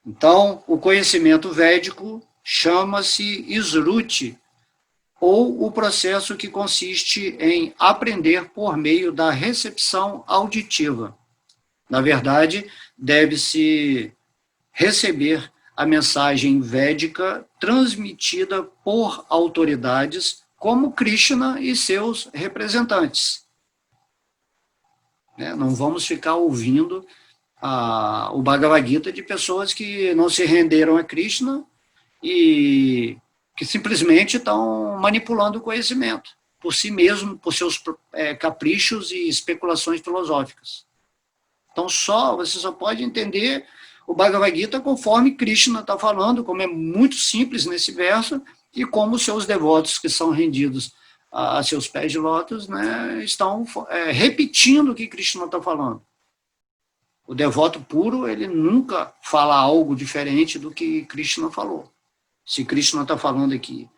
Então, o conhecimento védico chama-se Smruti, ou o processo que consiste em aprender por meio da recepção auditiva. Na verdade, deve-se receber a mensagem védica transmitida por autoridades como Krishna e seus representantes. Não vamos ficar ouvindo o Bhagavad Gita de pessoas que não se renderam a Krishna e que simplesmente estão manipulando o conhecimento por si mesmo, por seus caprichos e especulações filosóficas. Então, você só pode entender o Bhagavad Gita conforme Krishna está falando, como é muito simples nesse verso, e como os seus devotos que são rendidos a seus pés de lótus, né, estão repetindo o que Krishna está falando. O devoto puro, ele nunca fala algo diferente do que Krishna falou. Se Krishna está falando aqui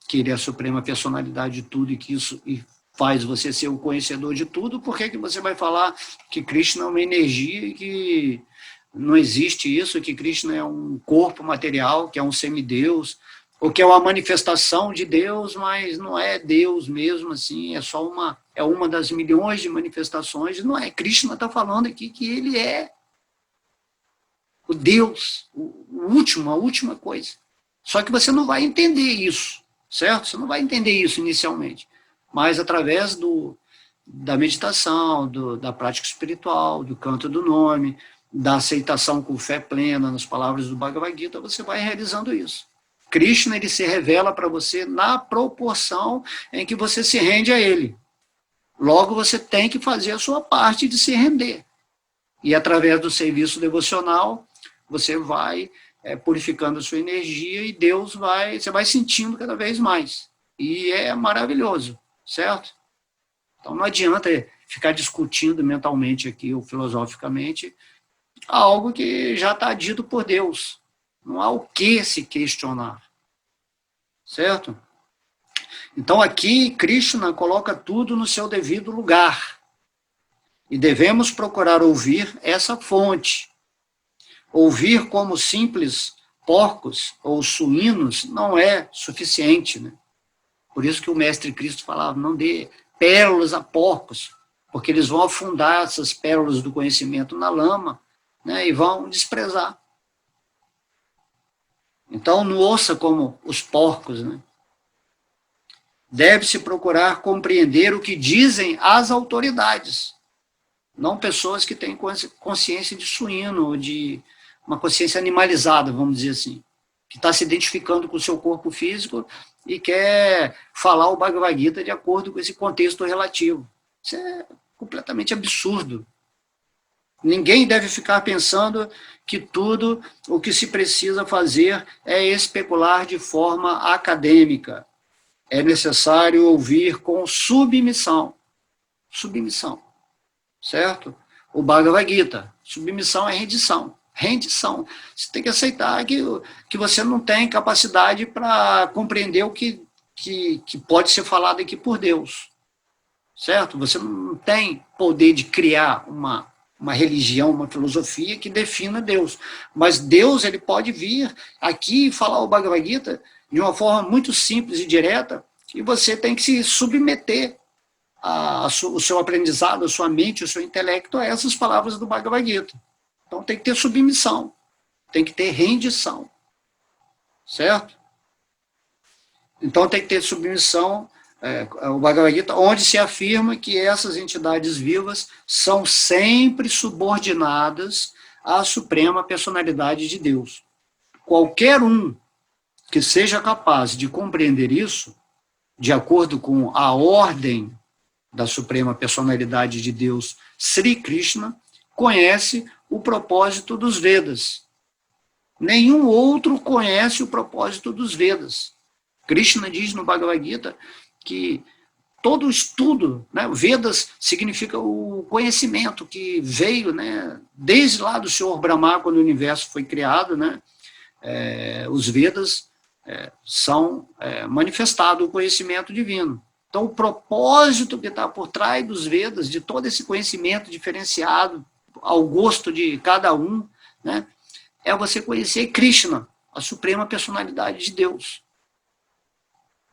que ele é a suprema personalidade de tudo e que isso faz você ser o conhecedor de tudo, por que você vai falar que Krishna é uma energia e que não existe isso, que Krishna é um corpo material, que é um semideus, ou que é uma manifestação de Deus, mas não é Deus mesmo, assim, é uma das milhões de manifestações, não é. Krishna está falando aqui que ele é o Deus, a última coisa. Só que você não vai entender isso, certo? Você não vai entender isso inicialmente, mas através da meditação, da prática espiritual, do canto do nome, da aceitação com fé plena nas palavras do Bhagavad Gita, você vai realizando isso. Krishna, ele se revela para você na proporção em que você se rende a ele. Logo, você tem que fazer a sua parte de se render. E através do serviço devocional, você vai purificando a sua energia e você vai sentindo cada vez mais. E é maravilhoso, certo? Então não adianta ficar discutindo mentalmente aqui ou filosoficamente algo que já está dito por Deus. Não há o que se questionar. Certo? Então aqui Krishna coloca tudo no seu devido lugar. E devemos procurar ouvir essa fonte. Ouvir como simples porcos ou suínos não é suficiente, né? Por isso que o Mestre Cristo falava, não dê pérolas a porcos, porque eles vão afundar essas pérolas do conhecimento na lama, né, e vão desprezar. Então, não ouça como os porcos, né? Deve-se procurar compreender o que dizem as autoridades, não pessoas que têm consciência de suíno, ou de uma consciência animalizada, vamos dizer assim, que está se identificando com o seu corpo físico e quer falar o Bhagavad Gita de acordo com esse contexto relativo. Isso é completamente absurdo. Ninguém deve ficar pensando que tudo o que se precisa fazer é especular de forma acadêmica. É necessário ouvir com submissão. Submissão, certo? O Bhagavad Gita, submissão é rendição. Rendição. Você tem que aceitar que você não tem capacidade para compreender o que pode ser falado aqui por Deus, certo? Você não tem poder de criar uma religião, uma filosofia que defina Deus. Mas Deus, ele pode vir aqui e falar o Bhagavad Gita de uma forma muito simples e direta, e você tem que se submeter o seu aprendizado, a sua mente, o seu intelecto a essas palavras do Bhagavad Gita. Então tem que ter submissão, tem que ter rendição, certo? Então tem que ter submissão, o Bhagavad Gita, onde se afirma que essas entidades vivas são sempre subordinadas à suprema personalidade de Deus. Qualquer um que seja capaz de compreender isso, de acordo com a ordem da suprema personalidade de Deus, Sri Krishna, conhece o propósito dos Vedas. Nenhum outro conhece o propósito dos Vedas. Krishna diz no Bhagavad Gita que todo estudo, né, Vedas significa o conhecimento que veio, né, desde lá do Senhor Brahma, quando o universo foi criado, né, os Vedas são manifestado o conhecimento divino. Então, o propósito que está por trás dos Vedas, de todo esse conhecimento diferenciado, ao gosto de cada um, né, é você conhecer Krishna, a suprema personalidade de Deus.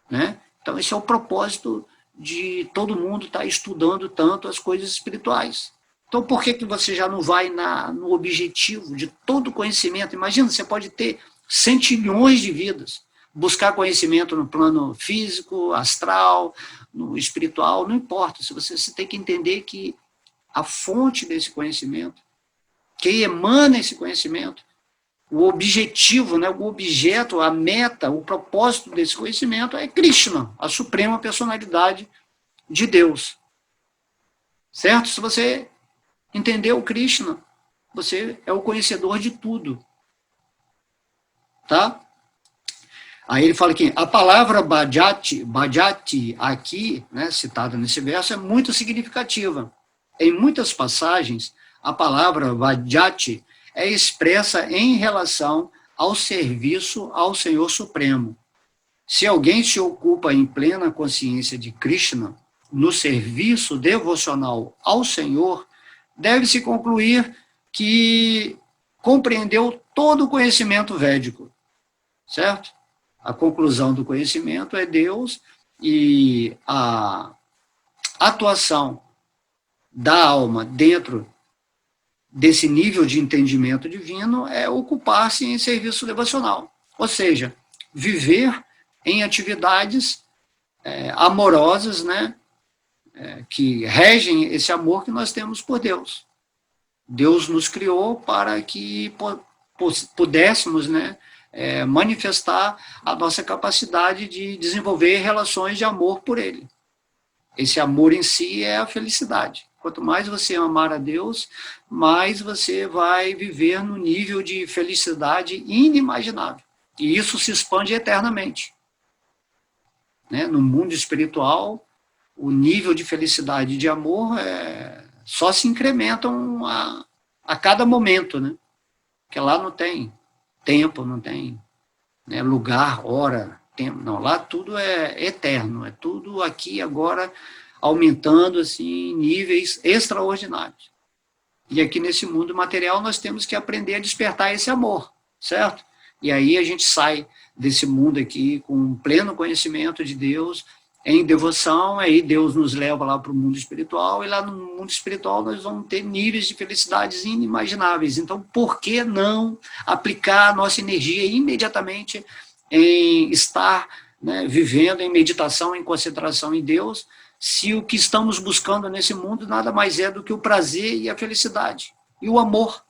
Né? Então, esse é o propósito de todo mundo estar estudando tanto as coisas espirituais. Então, por que você já não vai no objetivo de todo conhecimento? Imagina, você pode ter centilhões de vidas, buscar conhecimento no plano físico, astral, no espiritual, não importa. Você tem que entender que a fonte desse conhecimento, quem emana esse conhecimento, o objetivo, né, o objeto, a meta, o propósito desse conhecimento é Krishna, a suprema personalidade de Deus. Certo? Se você entendeu Krishna, você é o conhecedor de tudo. Tá? Aí ele fala que a palavra bhajati aqui, né, citada nesse verso, é muito significativa. Em muitas passagens, a palavra bhajati é expressa em relação ao serviço ao Senhor Supremo. Se alguém se ocupa em plena consciência de Krishna, no serviço devocional ao Senhor, deve-se concluir que compreendeu todo o conhecimento védico, certo? A conclusão do conhecimento é Deus, e a atuação da alma dentro desse nível de entendimento divino é ocupar-se em serviço devocional, ou seja, viver em atividades amorosas, né, que regem esse amor que nós temos por Deus. Deus nos criou para que pudéssemos, né, manifestar a nossa capacidade de desenvolver relações de amor por Ele. Esse amor em si é a felicidade. Quanto mais você amar a Deus, mais você vai viver no nível de felicidade inimaginável. E isso se expande eternamente. Né? No mundo espiritual, o nível de felicidade e de amor só se incrementam a cada momento. Né? Porque lá não tem tempo, não tem, né, lugar, hora, tempo. Não, lá tudo é eterno, é tudo aqui agora, aumentando assim, níveis extraordinários. E aqui nesse mundo material nós temos que aprender a despertar esse amor, certo? E aí a gente sai desse mundo aqui com um pleno conhecimento de Deus, em devoção, aí Deus nos leva lá para o mundo espiritual, e lá no mundo espiritual nós vamos ter níveis de felicidades inimagináveis. Então, por que não aplicar a nossa energia imediatamente em estar, né, vivendo em meditação, em concentração em Deus, se o que estamos buscando nesse mundo nada mais é do que o prazer e a felicidade, e o amor.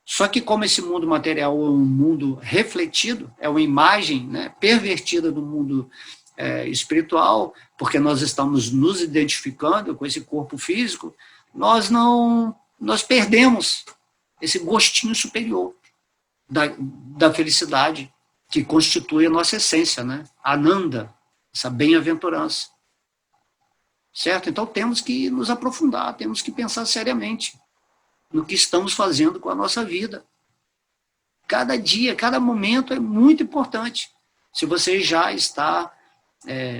Só que como esse mundo material é um mundo refletido, é uma imagem, né, pervertida do mundo espiritual, porque nós estamos nos identificando com esse corpo físico, nós perdemos esse gostinho superior da felicidade que constitui a nossa essência, né? Ananda, essa bem-aventurança. Certo? Então temos que nos aprofundar, temos que pensar seriamente no que estamos fazendo com a nossa vida. Cada dia, cada momento é muito importante. Se você já está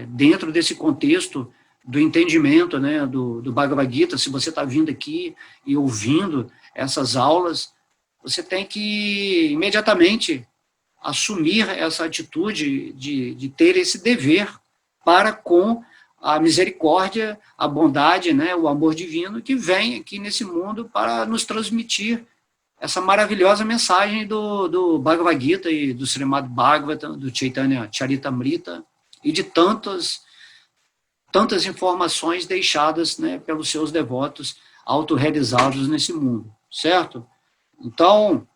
dentro desse contexto do entendimento, né, do Bhagavad Gita, se você está vindo aqui e ouvindo essas aulas, você tem que imediatamente assumir essa atitude de ter esse dever para com a misericórdia, a bondade, né, o amor divino que vem aqui nesse mundo para nos transmitir essa maravilhosa mensagem do Bhagavad Gita e do Srimad Bhagavatam, do Chaitanya Charitamrita e de tantas informações deixadas, né, pelos seus devotos autorrealizados nesse mundo, certo? Então,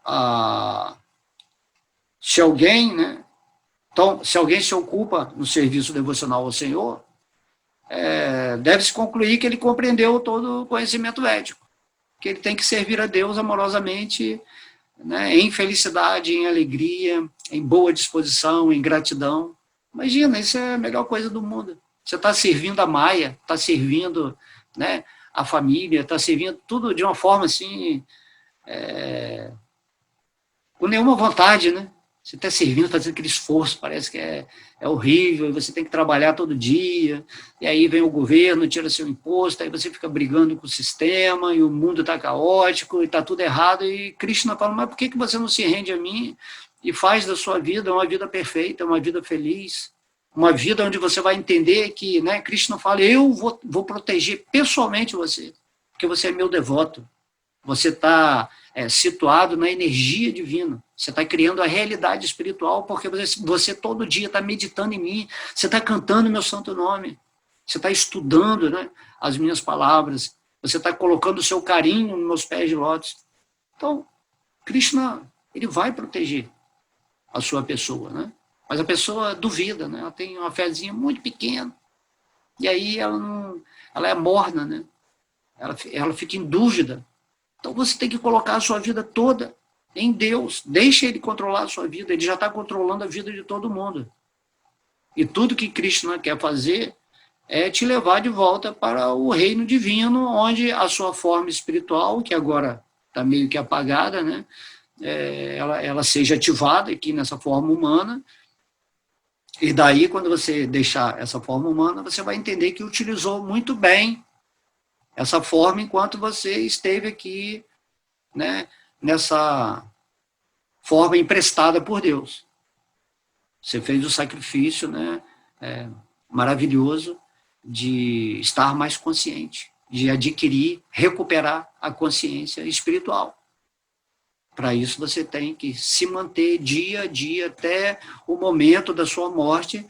se alguém, né, se alguém se ocupa no serviço devocional ao Senhor, deve-se concluir que ele compreendeu todo o conhecimento védico, que ele tem que servir a Deus amorosamente, né, em felicidade, em alegria, em boa disposição, em gratidão. Imagina, isso é a melhor coisa do mundo. Você está servindo a Maia, está servindo, né, a família, está servindo tudo de uma forma assim, com nenhuma vontade, né? Você está servindo, fazendo aquele esforço, parece que é horrível, e você tem que trabalhar todo dia, e aí vem o governo, tira seu imposto, aí você fica brigando com o sistema, e o mundo está caótico, e está tudo errado, e Krishna fala, mas por que você não se rende a mim e faz da sua vida uma vida perfeita, uma vida feliz, uma vida onde você vai entender que, né, Krishna fala, eu vou proteger pessoalmente você, porque você é meu devoto, você está situado na energia divina, você está criando a realidade espiritual, porque você todo dia está meditando em mim, você está cantando meu santo nome, você está estudando, né, as minhas palavras, você está colocando o seu carinho nos meus pés de lótus. Então, Krishna, ele vai proteger a sua pessoa, né? Mas a pessoa duvida, né? Ela tem uma fezinha muito pequena, e aí ela é morna, né? Ela fica em dúvida. Então você tem que colocar a sua vida toda em Deus. Deixa ele controlar a sua vida. Ele já está controlando a vida de todo mundo. E tudo que Krishna quer fazer é te levar de volta para o reino divino, onde a sua forma espiritual, que agora está meio que apagada, né, ela seja ativada aqui nessa forma humana. E daí, quando você deixar essa forma humana, você vai entender que utilizou muito bem essa forma enquanto você esteve aqui, né, nessa forma emprestada por Deus. Você fez o sacrifício, né, maravilhoso de estar mais consciente, de adquirir, recuperar a consciência espiritual. Para isso você tem que se manter dia a dia até o momento da sua morte,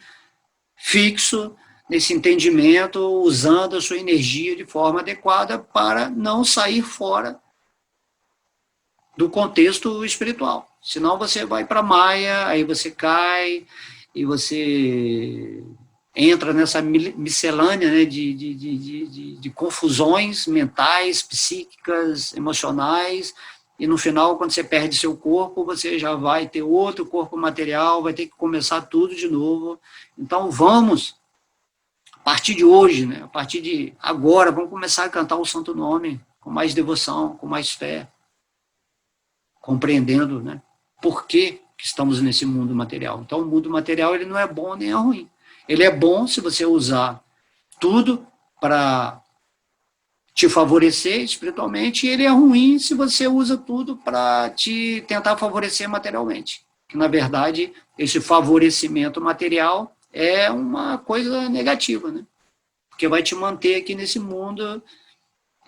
fixo nesse entendimento, usando a sua energia de forma adequada para não sair fora do contexto espiritual. Senão você vai para a Maia, aí você cai, e você entra nessa miscelânea, né, de confusões mentais, psíquicas, emocionais, e no final, quando você perde seu corpo, você já vai ter outro corpo material, vai ter que começar tudo de novo. Então vamos, a partir de hoje, né, a partir de agora, vamos começar a cantar o Santo Nome com mais devoção, com mais fé, compreendendo, né, por que estamos nesse mundo material. Então o mundo material ele não é bom nem é ruim. Ele é bom se você usar tudo para te favorecer espiritualmente, e ele é ruim se você usa tudo para te tentar favorecer materialmente. Que, na verdade, esse favorecimento material é uma coisa negativa, né? Porque vai te manter aqui nesse mundo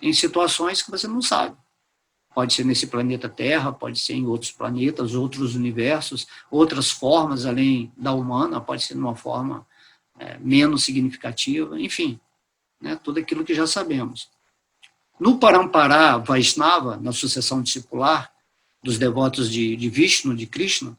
em situações que você não sabe. Pode ser nesse planeta Terra, pode ser em outros planetas, outros universos, outras formas além da humana, pode ser numa forma menos significativa, enfim, né, tudo aquilo que já sabemos. No Parampara Vaishnava, na sucessão discipular dos devotos de Vishnu, de Krishna,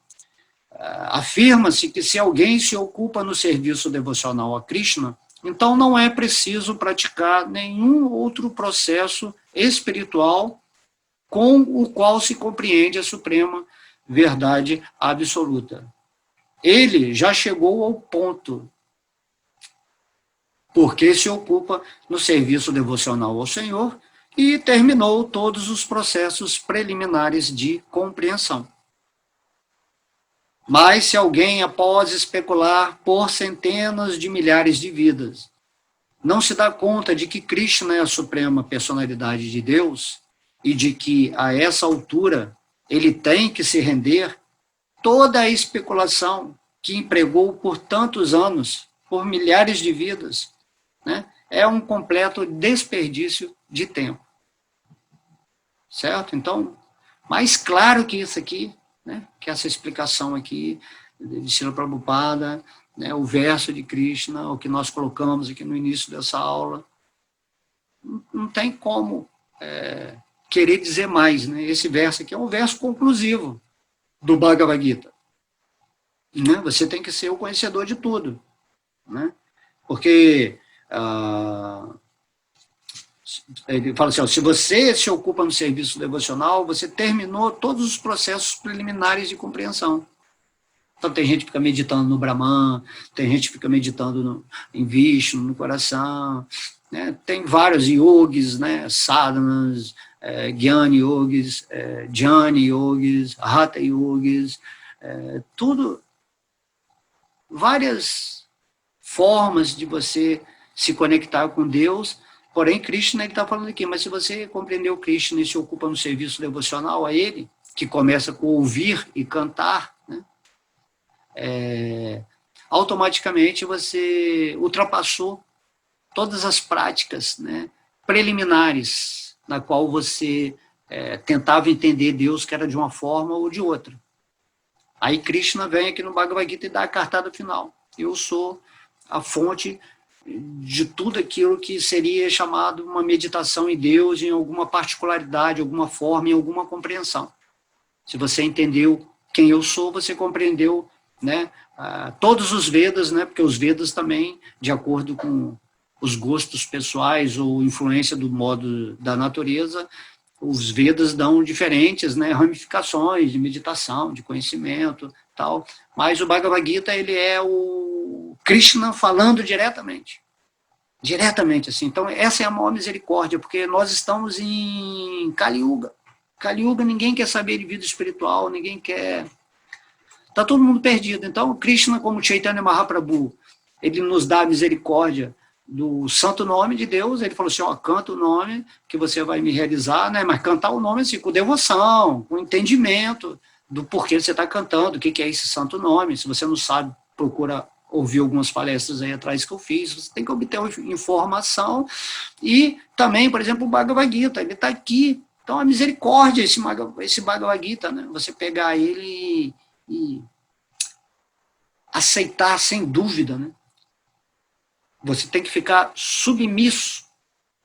afirma-se que se alguém se ocupa no serviço devocional a Krishna, então não é preciso praticar nenhum outro processo espiritual com o qual se compreende a suprema verdade absoluta. Ele já chegou ao ponto, porque se ocupa no serviço devocional ao Senhor e terminou todos os processos preliminares de compreensão. Mas se alguém, após especular por centenas de milhares de vidas, não se dá conta de que Krishna é a suprema personalidade de Deus e de que, a essa altura, ele tem que se render, toda a especulação que empregou por tantos anos, por milhares de vidas, né, é um completo desperdício de tempo. Certo? Então, mais claro que isso aqui, né, que essa explicação aqui de Srila Prabhupada, né, o verso de Krishna, o que nós colocamos aqui no início dessa aula, não tem como querer dizer mais. Né? Esse verso aqui é um verso conclusivo do Bhagavad Gita. Né? Você tem que ser o conhecedor de tudo. Né? Porque ele fala assim, ó, se você se ocupa no serviço devocional, você terminou todos os processos preliminares de compreensão. Então tem gente que fica meditando no Brahman, tem gente que fica meditando em Vishnu, no coração, né? Tem vários yogis, né? Sadhanas, Jnana yogis, Jnana yogis, Hatha yogis, tudo, várias formas de você se conectar com Deus. Porém, Krishna, ele está falando aqui, mas se você compreendeu Krishna e se ocupa no serviço devocional a ele, que começa com ouvir e cantar, né, automaticamente você ultrapassou todas as práticas, né, preliminares, na qual você tentava entender Deus, que era de uma forma ou de outra. Aí Krishna vem aqui no Bhagavad Gita e dá a cartada final. Eu sou a fonte de tudo aquilo que seria chamado uma meditação em Deus, em alguma particularidade, alguma forma, em alguma compreensão. Se você entendeu quem eu sou, você compreendeu, né, todos os Vedas, né, porque os Vedas também, de acordo com os gostos pessoais ou influência do modo da natureza, os Vedas dão diferentes, né, ramificações de meditação, de conhecimento, tal. Mas o Bhagavad Gita, ele é o Krishna falando diretamente. Diretamente, assim. Então, essa é a maior misericórdia, porque nós estamos em Kali Yuga. Kali Yuga, ninguém quer saber de vida espiritual, ninguém quer... Está todo mundo perdido. Então, Krishna, como Chaitanya Mahaprabhu, ele nos dá a misericórdia do santo nome de Deus. Ele falou assim, ó, canta o nome que você vai me realizar, né? Mas cantar o nome assim, com devoção, com entendimento do porquê você está cantando, o que é esse santo nome. Se você não sabe, procura ouvir algumas palestras aí atrás que eu fiz. Você tem que obter informação. E também, por exemplo, o Bhagavad Gita, ele está aqui. Então, a misericórdia, esse Bhagavad Gita, né? Você pegar ele e aceitar sem dúvida, né? Você tem que ficar submisso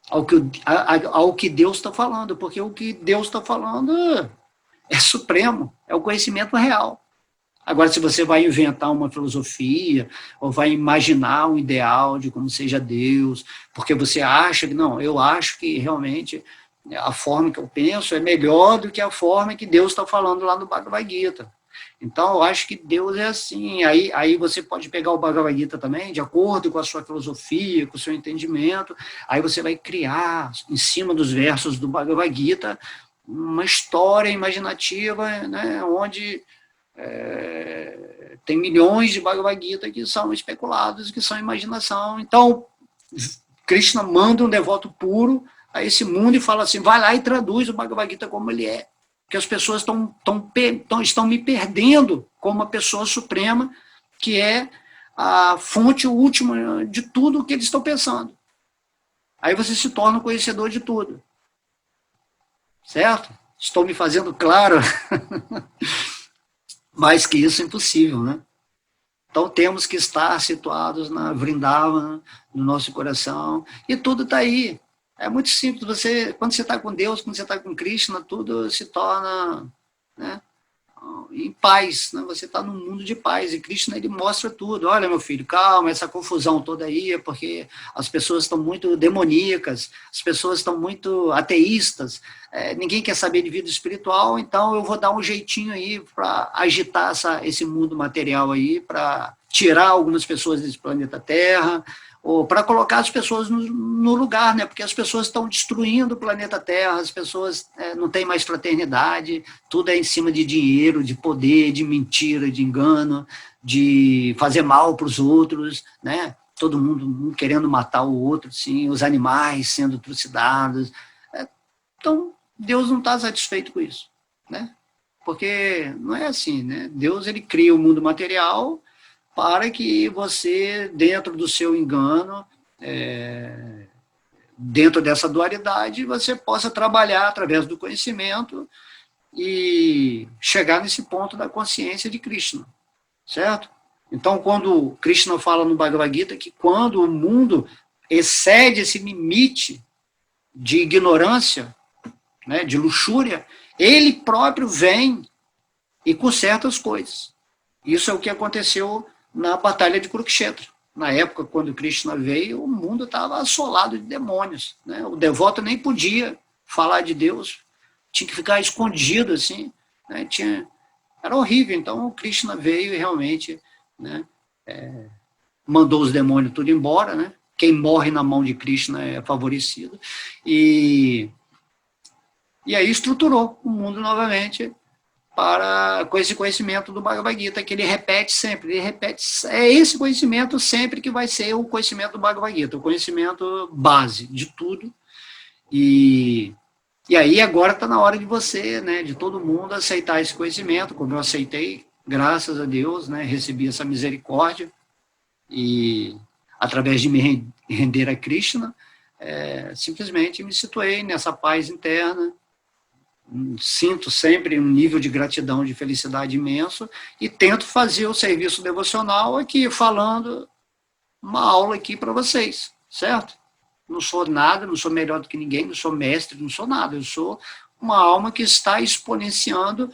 ao que Deus está falando, porque o que Deus está falando é supremo, é o conhecimento real. Agora, se você vai inventar uma filosofia, ou vai imaginar um ideal de como seja Deus, porque você acha que, não, eu acho que realmente a forma que eu penso é melhor do que a forma que Deus está falando lá no Bhagavad Gita. Então, eu acho que Deus é assim. Aí você pode pegar o Bhagavad Gita também, de acordo com a sua filosofia, com o seu entendimento, aí você vai criar, em cima dos versos do Bhagavad Gita, uma história imaginativa, né, onde tem milhões de Bhagavad Gita que são especulados, que são imaginação. Então, Krishna manda um devoto puro a esse mundo e fala assim, vai lá e traduz o Bhagavad Gita como ele é. Que as pessoas estão me perdendo como uma pessoa suprema, que é a fonte última de tudo o que eles estão pensando. Aí você se torna um conhecedor de tudo. Certo? Estou me fazendo claro? Mais que isso é impossível, né? Então temos que estar situados na Vrindavana, no nosso coração, e tudo está aí. É muito simples, quando você está com Deus, quando você está com Krishna, tudo se torna, né, em paz, né? Você está num mundo de paz, e Krishna, ele mostra tudo. Olha, meu filho, calma, essa confusão toda aí é porque as pessoas estão muito demoníacas, as pessoas estão muito ateístas, ninguém quer saber de vida espiritual, então eu vou dar um jeitinho aí para agitar esse mundo material aí, para tirar algumas pessoas desse planeta Terra, ou para colocar as pessoas no lugar, né? Porque as pessoas estão destruindo o planeta Terra, as pessoas não têm mais fraternidade, tudo é em cima de dinheiro, de poder, de mentira, de engano, de fazer mal para os outros, né? Todo mundo querendo matar o outro, sim, os animais sendo trucidados. Então, Deus não está satisfeito com isso, né? Porque não é assim, né? Deus, ele cria o mundo material para que você, dentro do seu engano, dentro dessa dualidade, você possa trabalhar através do conhecimento e chegar nesse ponto da consciência de Krishna, certo? Então, quando Krishna fala no Bhagavad Gita que quando o mundo excede esse limite de ignorância, né, de luxúria, ele próprio vem e conserta as coisas. Isso é o que aconteceu na Batalha de Kurukshetra. Na época, quando Krishna veio, o mundo estava assolado de demônios, né? O devoto nem podia falar de Deus, tinha que ficar escondido, assim, né? Era horrível. Então, o Krishna veio e realmente, né, mandou os demônios tudo embora, né? Quem morre na mão de Krishna é favorecido. E aí estruturou o mundo novamente com esse conhecimento do Bhagavad Gita, que ele repete sempre, é esse conhecimento sempre que vai ser o conhecimento do Bhagavad Gita, o conhecimento base de tudo, e aí agora está na hora de você, né, de todo mundo aceitar esse conhecimento, como eu aceitei, graças a Deus, né, recebi essa misericórdia, e através de me render a Krishna, simplesmente me situei nessa paz interna, sinto sempre um nível de gratidão, de felicidade imenso, e tento fazer o serviço devocional aqui, falando uma aula aqui para vocês, certo? Não sou nada, não sou melhor do que ninguém, não sou mestre, não sou nada, eu sou uma alma que está exponenciando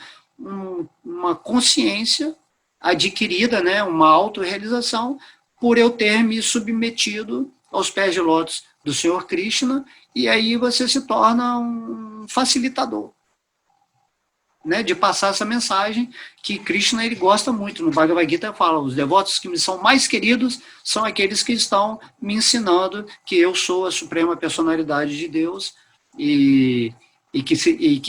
uma consciência adquirida, né, uma autorrealização, por eu ter me submetido aos pés de lótus do Senhor Krishna, e aí você se torna um facilitador, né, de passar essa mensagem que Krishna, ele gosta muito. No Bhagavad Gita fala, os devotos que me são mais queridos são aqueles que estão me ensinando que eu sou a suprema personalidade de Deus, e que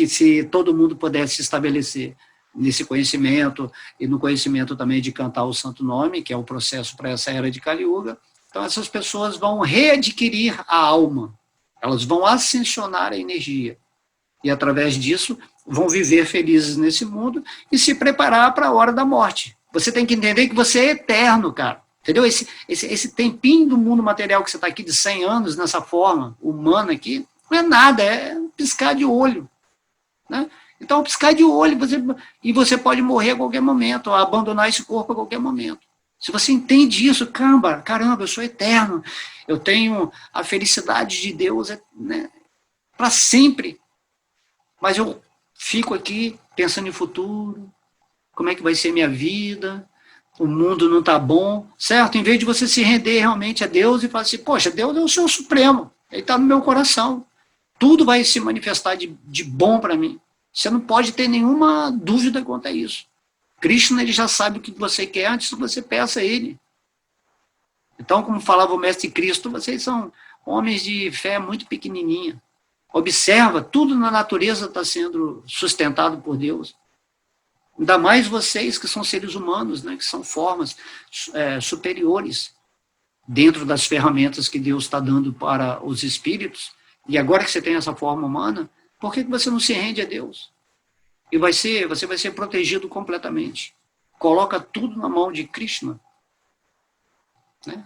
se todo mundo pudesse estabelecer nesse conhecimento, e no conhecimento também de cantar o santo nome, que é o processo para essa era de Kali Yuga, então essas pessoas vão readquirir a alma, elas vão ascensionar a energia, e através disso vão viver felizes nesse mundo e se preparar para a hora da morte. Você tem que entender que você é eterno, cara. Entendeu? Esse tempinho do mundo material que você está aqui de 100 anos, nessa forma humana aqui, não é nada, é piscar de olho, né? Então, piscar de olho, você pode morrer a qualquer momento, ou abandonar esse corpo a qualquer momento. Se você entende isso, caramba, eu sou eterno, eu tenho a felicidade de Deus, né, para sempre, mas eu fico aqui pensando em futuro, como é que vai ser minha vida, o mundo não está bom, certo? Em vez de você se render realmente a Deus e falar assim, poxa, Deus é o Senhor Supremo, Ele está no meu coração, tudo vai se manifestar de bom para mim. Você não pode ter nenhuma dúvida quanto a isso. Krishna, ele já sabe o que você quer antes que você peça a ele. Então, como falava o Mestre Cristo, vocês são homens de fé muito pequenininha. Observa, tudo na natureza está sendo sustentado por Deus. Ainda mais vocês que são seres humanos, né, que são formas superiores dentro das ferramentas que Deus está dando para os espíritos. E agora que você tem essa forma humana, por que você não se rende a Deus? E você vai ser protegido completamente. Coloca tudo na mão de Krishna, né?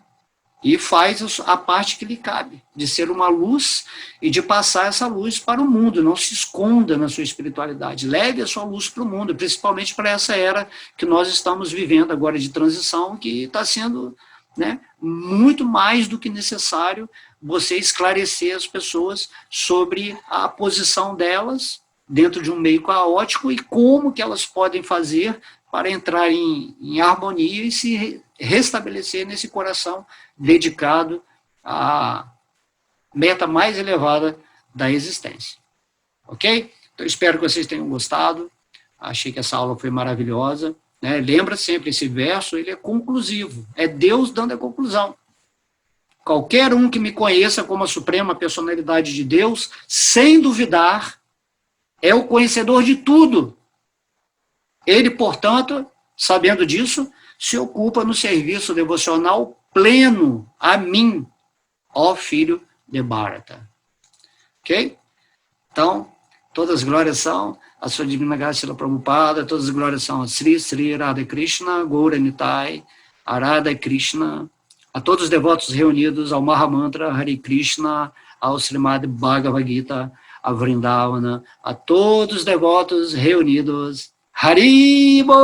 E faz a parte que lhe cabe, de ser uma luz e de passar essa luz para o mundo. Não se esconda na sua espiritualidade. Leve a sua luz para o mundo, principalmente para essa era que nós estamos vivendo agora de transição, que está sendo, né, muito mais do que necessário você esclarecer as pessoas sobre a posição delas dentro de um meio caótico e como que elas podem fazer para entrar em harmonia e se restabelecer nesse coração dedicado à meta mais elevada da existência. Ok? Então, espero que vocês tenham gostado. Achei que essa aula foi maravilhosa. Né? Lembra sempre, esse verso ele é conclusivo. É Deus dando a conclusão. Qualquer um que me conheça como a suprema personalidade de Deus, sem duvidar, é o conhecedor de tudo. Ele, portanto, sabendo disso, se ocupa no serviço devocional pleno a mim, ó filho de Bharata. Ok? Então, todas as glórias são a sua divina graça Srila Prabhupada, todas as glórias são a Sri Sri Radha Krishna, Gaura Nitai, a Radha Krishna, a todos os devotos reunidos ao Mahamantra Hare Krishna, ao Srimad Bhagavad Gita, a Vrindavana, a todos os devotos reunidos, Haribo!